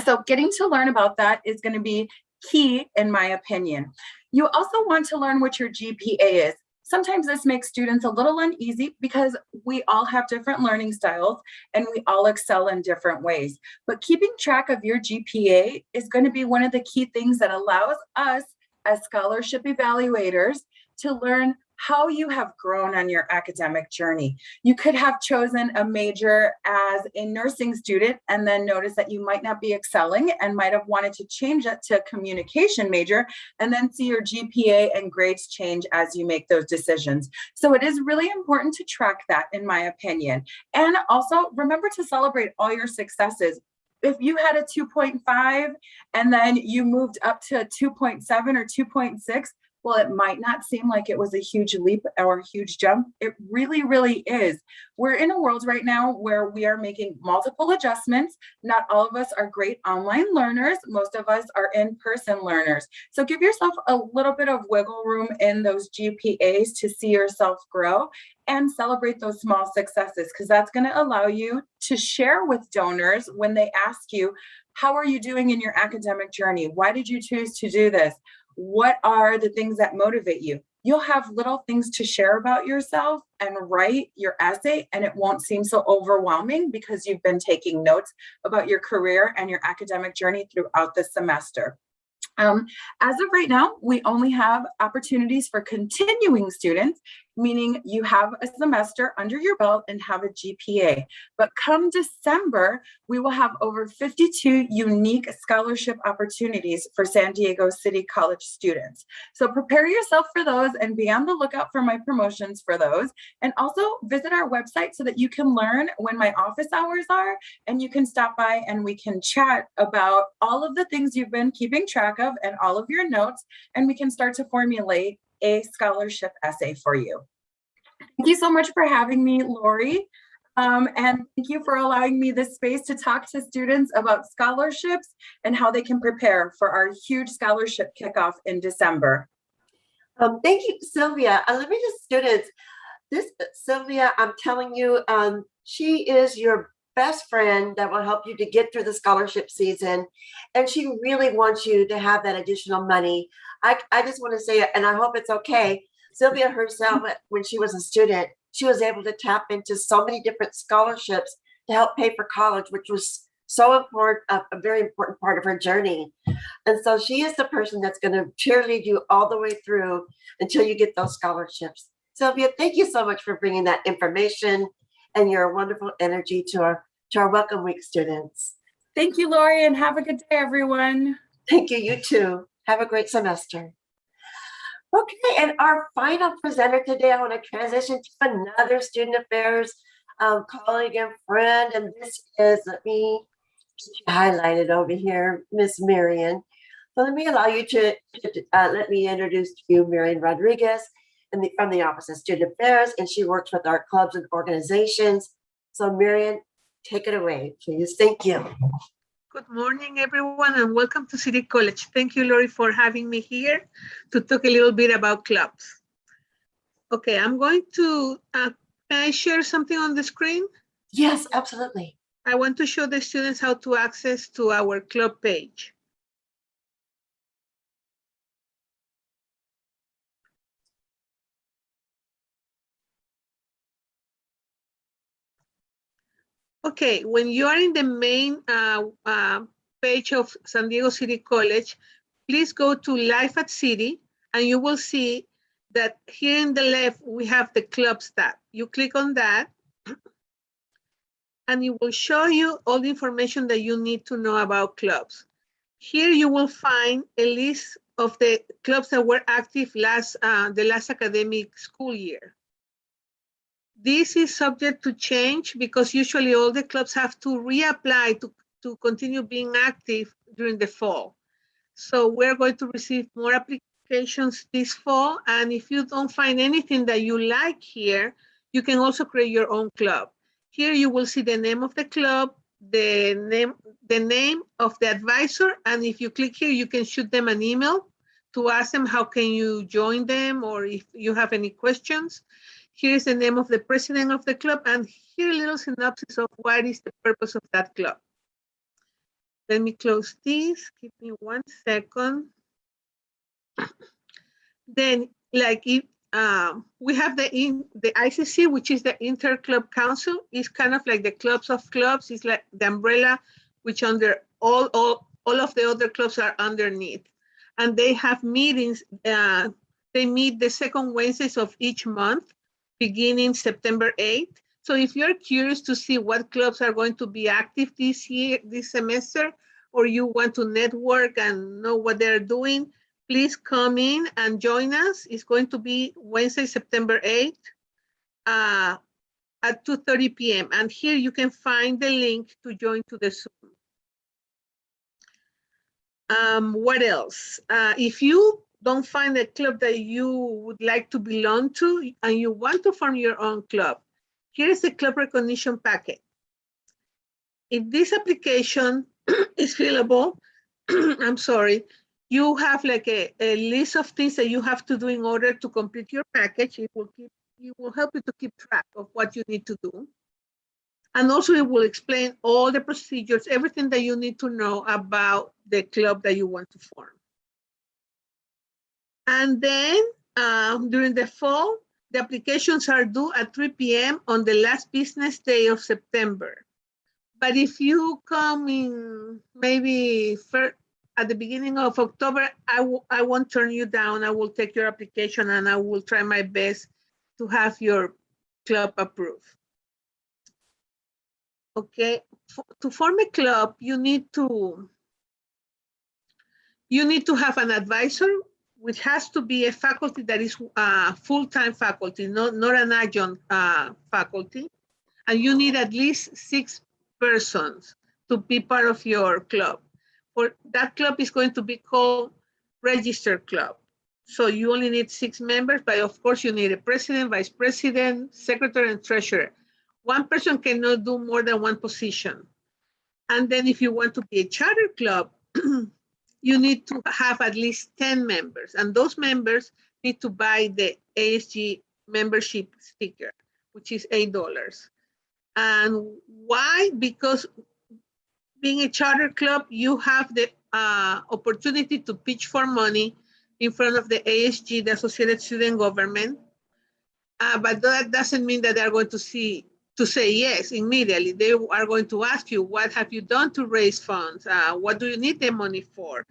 So getting to learn about that is going to be key, in my opinion. You also want to learn what your GPA is. Sometimes this makes students a little uneasy because we all have different learning styles and we all excel in different ways. But keeping track of your GPA is going to be one of the key things that allows us as scholarship evaluators to learn how you have grown on your academic journey. You could have chosen a major as a nursing student and then notice that you might not be excelling and might have wanted to change it to a communication major, and then see your GPA and grades change as you make those decisions. So it is really important to track that, in my opinion. And also remember to celebrate all your successes. If you had a 2.5 and then you moved up to a 2.7 or 2.6, well, it might not seem like it was a huge leap or a huge jump. It really, really is. We're in a world right now where we are making multiple adjustments. Not all of us are great online learners. Most of us are in-person learners. So give yourself a little bit of wiggle room in those GPAs to see yourself grow, and celebrate those small successes, because that's going to allow you to share with donors when they ask you, how are you doing in your academic journey? Why did you choose to do this? What are the things that motivate you? You'll have little things to share about yourself and write your essay, and it won't seem so overwhelming because you've been taking notes about your career and your academic journey throughout the semester. As of right now, we only have opportunities for continuing students. meaning you have a semester under your belt and have a GPA. But come December, we will have over 52 unique scholarship opportunities for San Diego City College students. So prepare yourself for those and be on the lookout for my promotions for those. And also visit our website so that you can learn when my office hours are, and you can stop by and we can chat about all of the things you've been keeping track of and all of your notes, and we can start to formulate a scholarship essay for you. Thank you so much for having me, Lori. And thank you for allowing me this space to talk to students about scholarships and how they can prepare for our huge scholarship kickoff in December. Thank you, Sylvia. Let me just, students, this Sylvia, I'm telling you, she is your best friend that will help you to get through the scholarship season. And she really wants you to have that additional money. I just want to say it, and I hope it's okay. Sylvia herself, when she was a student, she was able to tap into so many different scholarships to help pay for college, which was so important, a very important part of her journey. And so she is the person that's going to cheerlead you all the way through until you get those scholarships. Sylvia, thank you so much for bringing that information and your wonderful energy to our Welcome Week students. Thank you, Lori, and have a good day, everyone. Thank you, you too. Have a great semester. Okay, and our final presenter today, I want to transition to another student affairs colleague and friend, and this is, let me highlight it over here, Miss Marian. So let me allow you to let me introduce to you Marian Rodriguez from the Office of Student Affairs, and she works with our clubs and organizations. So Marian, take it away, please. Thank you. Good morning, everyone, and welcome to City College. Thank you, Lori, for having me here to talk a little bit about clubs. Okay, I'm going to, can I share something on the screen? Yes, absolutely. I want to show the students how to access to our club page. Okay, when you are in the main page of San Diego City College, please go to Life at City, and you will see that here in the left, we have the clubs tab. You click on that, and it will show you all the information that you need to know about clubs. Here you will find a list of the clubs that were active the last academic school year. This is subject to change because usually all the clubs have to reapply to continue being active during the fall. So we're going to receive more applications this fall. And if you don't find anything that you like here, you can also create your own club. Here you will see the name of the club, the name of the advisor. And if you click here, you can shoot them an email to ask them how can you join them or if you have any questions. Here is the name of the president of the club, and here a little synopsis of what is the purpose of that club. Let me close this. Give me 1 second. Then, like if we have the ICC, which is the Inter-Club Council. It's kind of like the clubs of clubs. It's like the umbrella, which under all of the other clubs are underneath, and they have meetings. They meet the second Wednesdays of each month, beginning September 8th. So if you're curious to see what clubs are going to be active this year, this semester, or you want to network and know what they're doing, please come in and join us. It's going to be Wednesday, September 8th at 2:30 p.m. And here you can find the link to join to the Zoom. What else? If you don't find a club that you would like to belong to and you want to form your own club, here is the club recognition packet. If this application is fillable, I'm sorry, you have like a list of things that you have to do in order to complete your package. It will help you to keep track of what you need to do. And also it will explain all the procedures, everything that you need to know about the club that you want to form. And then during the fall, the applications are due at 3 p.m. on the last business day of September. But if you come in maybe at the beginning of October, I won't turn you down. I will take your application and I will try my best to have your club approved. Okay, to form a club, you need to have an advisor, which has to be a faculty that is full-time faculty, not an adjunct faculty. And you need at least 6 persons to be part of your club. For that club is going to be called registered club. So you only need 6 members, but of course you need a president, vice president, secretary, and treasurer. One person cannot do more than one position. And then if you want to be a charter club, you need to have at least 10 members. And those members need to buy the ASG membership sticker, which is $8. And why? Because being a charter club, you have the opportunity to pitch for money in front of the ASG, the Associated Student Government. But that doesn't mean that they're going to say yes immediately. They are going to ask you, what have you done to raise funds? What do you need the money for?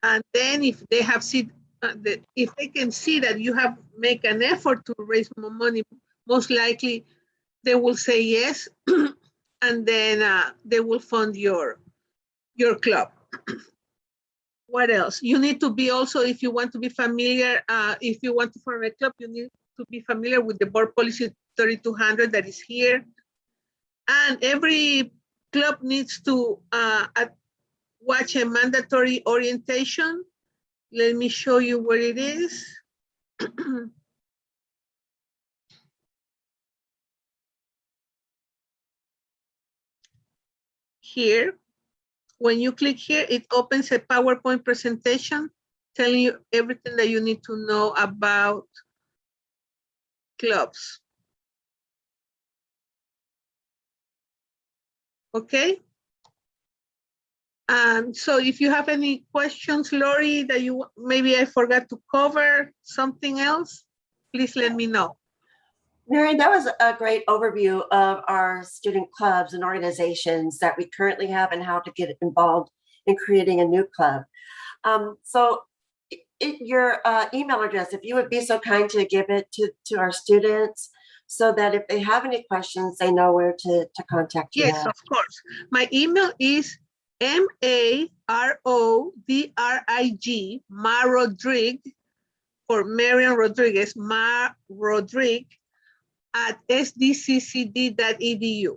And then if they have if they can see that you have make an effort to raise more money, most likely they will say yes, and then they will fund your club. What else? You need to be also, if you want to be familiar, if you want to form a club, you need to be familiar with the board policy 3200 that is here. And every club needs to watch a mandatory orientation. Let me show you where it is. Here, when you click here, it opens a PowerPoint presentation telling you everything that you need to know about clubs. Okay. So if you have any questions, Lori, that maybe I forgot to cover something else, please let me know. Mary, that was a great overview of our student clubs and organizations that we currently have and how to get involved in creating a new club. So your email address, if you would be so kind to give it to our students so that if they have any questions, they know where to contact you. Yes, of course. My email is MARODRIG, Rodrigue, for Marian Rodriguez, Rodrigue, at sdccd.edu.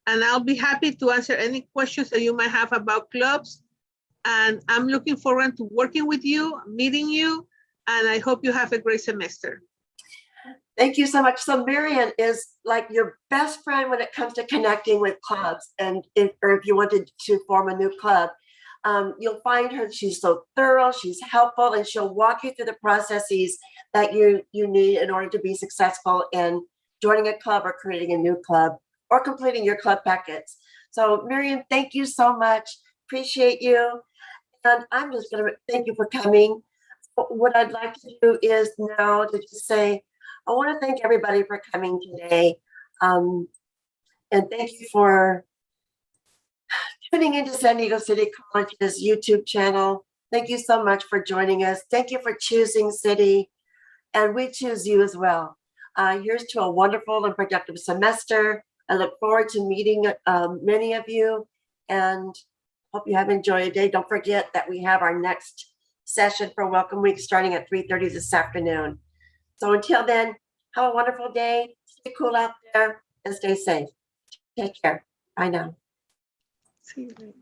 And I'll be happy to answer any questions that you might have about clubs. And I'm looking forward to working with you, meeting you, and I hope you have a great semester. Thank you so much. So Marian is like your best friend when it comes to connecting with clubs. And if you wanted to form a new club, you'll find her, she's so thorough, she's helpful, and she'll walk you through the processes that you need in order to be successful in joining a club or creating a new club or completing your club packets. So Marian, thank you so much. Appreciate you. And I'm just going to thank you for coming. What I'd like to do is now to just say, I want to thank everybody for coming today. And thank you for tuning into San Diego City College's YouTube channel. Thank you so much for joining us. Thank you for choosing City. And we choose you as well. Here's to a wonderful and productive semester. I look forward to meeting many of you and hope you have enjoyed a day. Don't forget that we have our next session for Welcome Week starting at 3:30 this afternoon. So until then, have a wonderful day. Stay cool out there and stay safe. Take care. Bye now. See you later.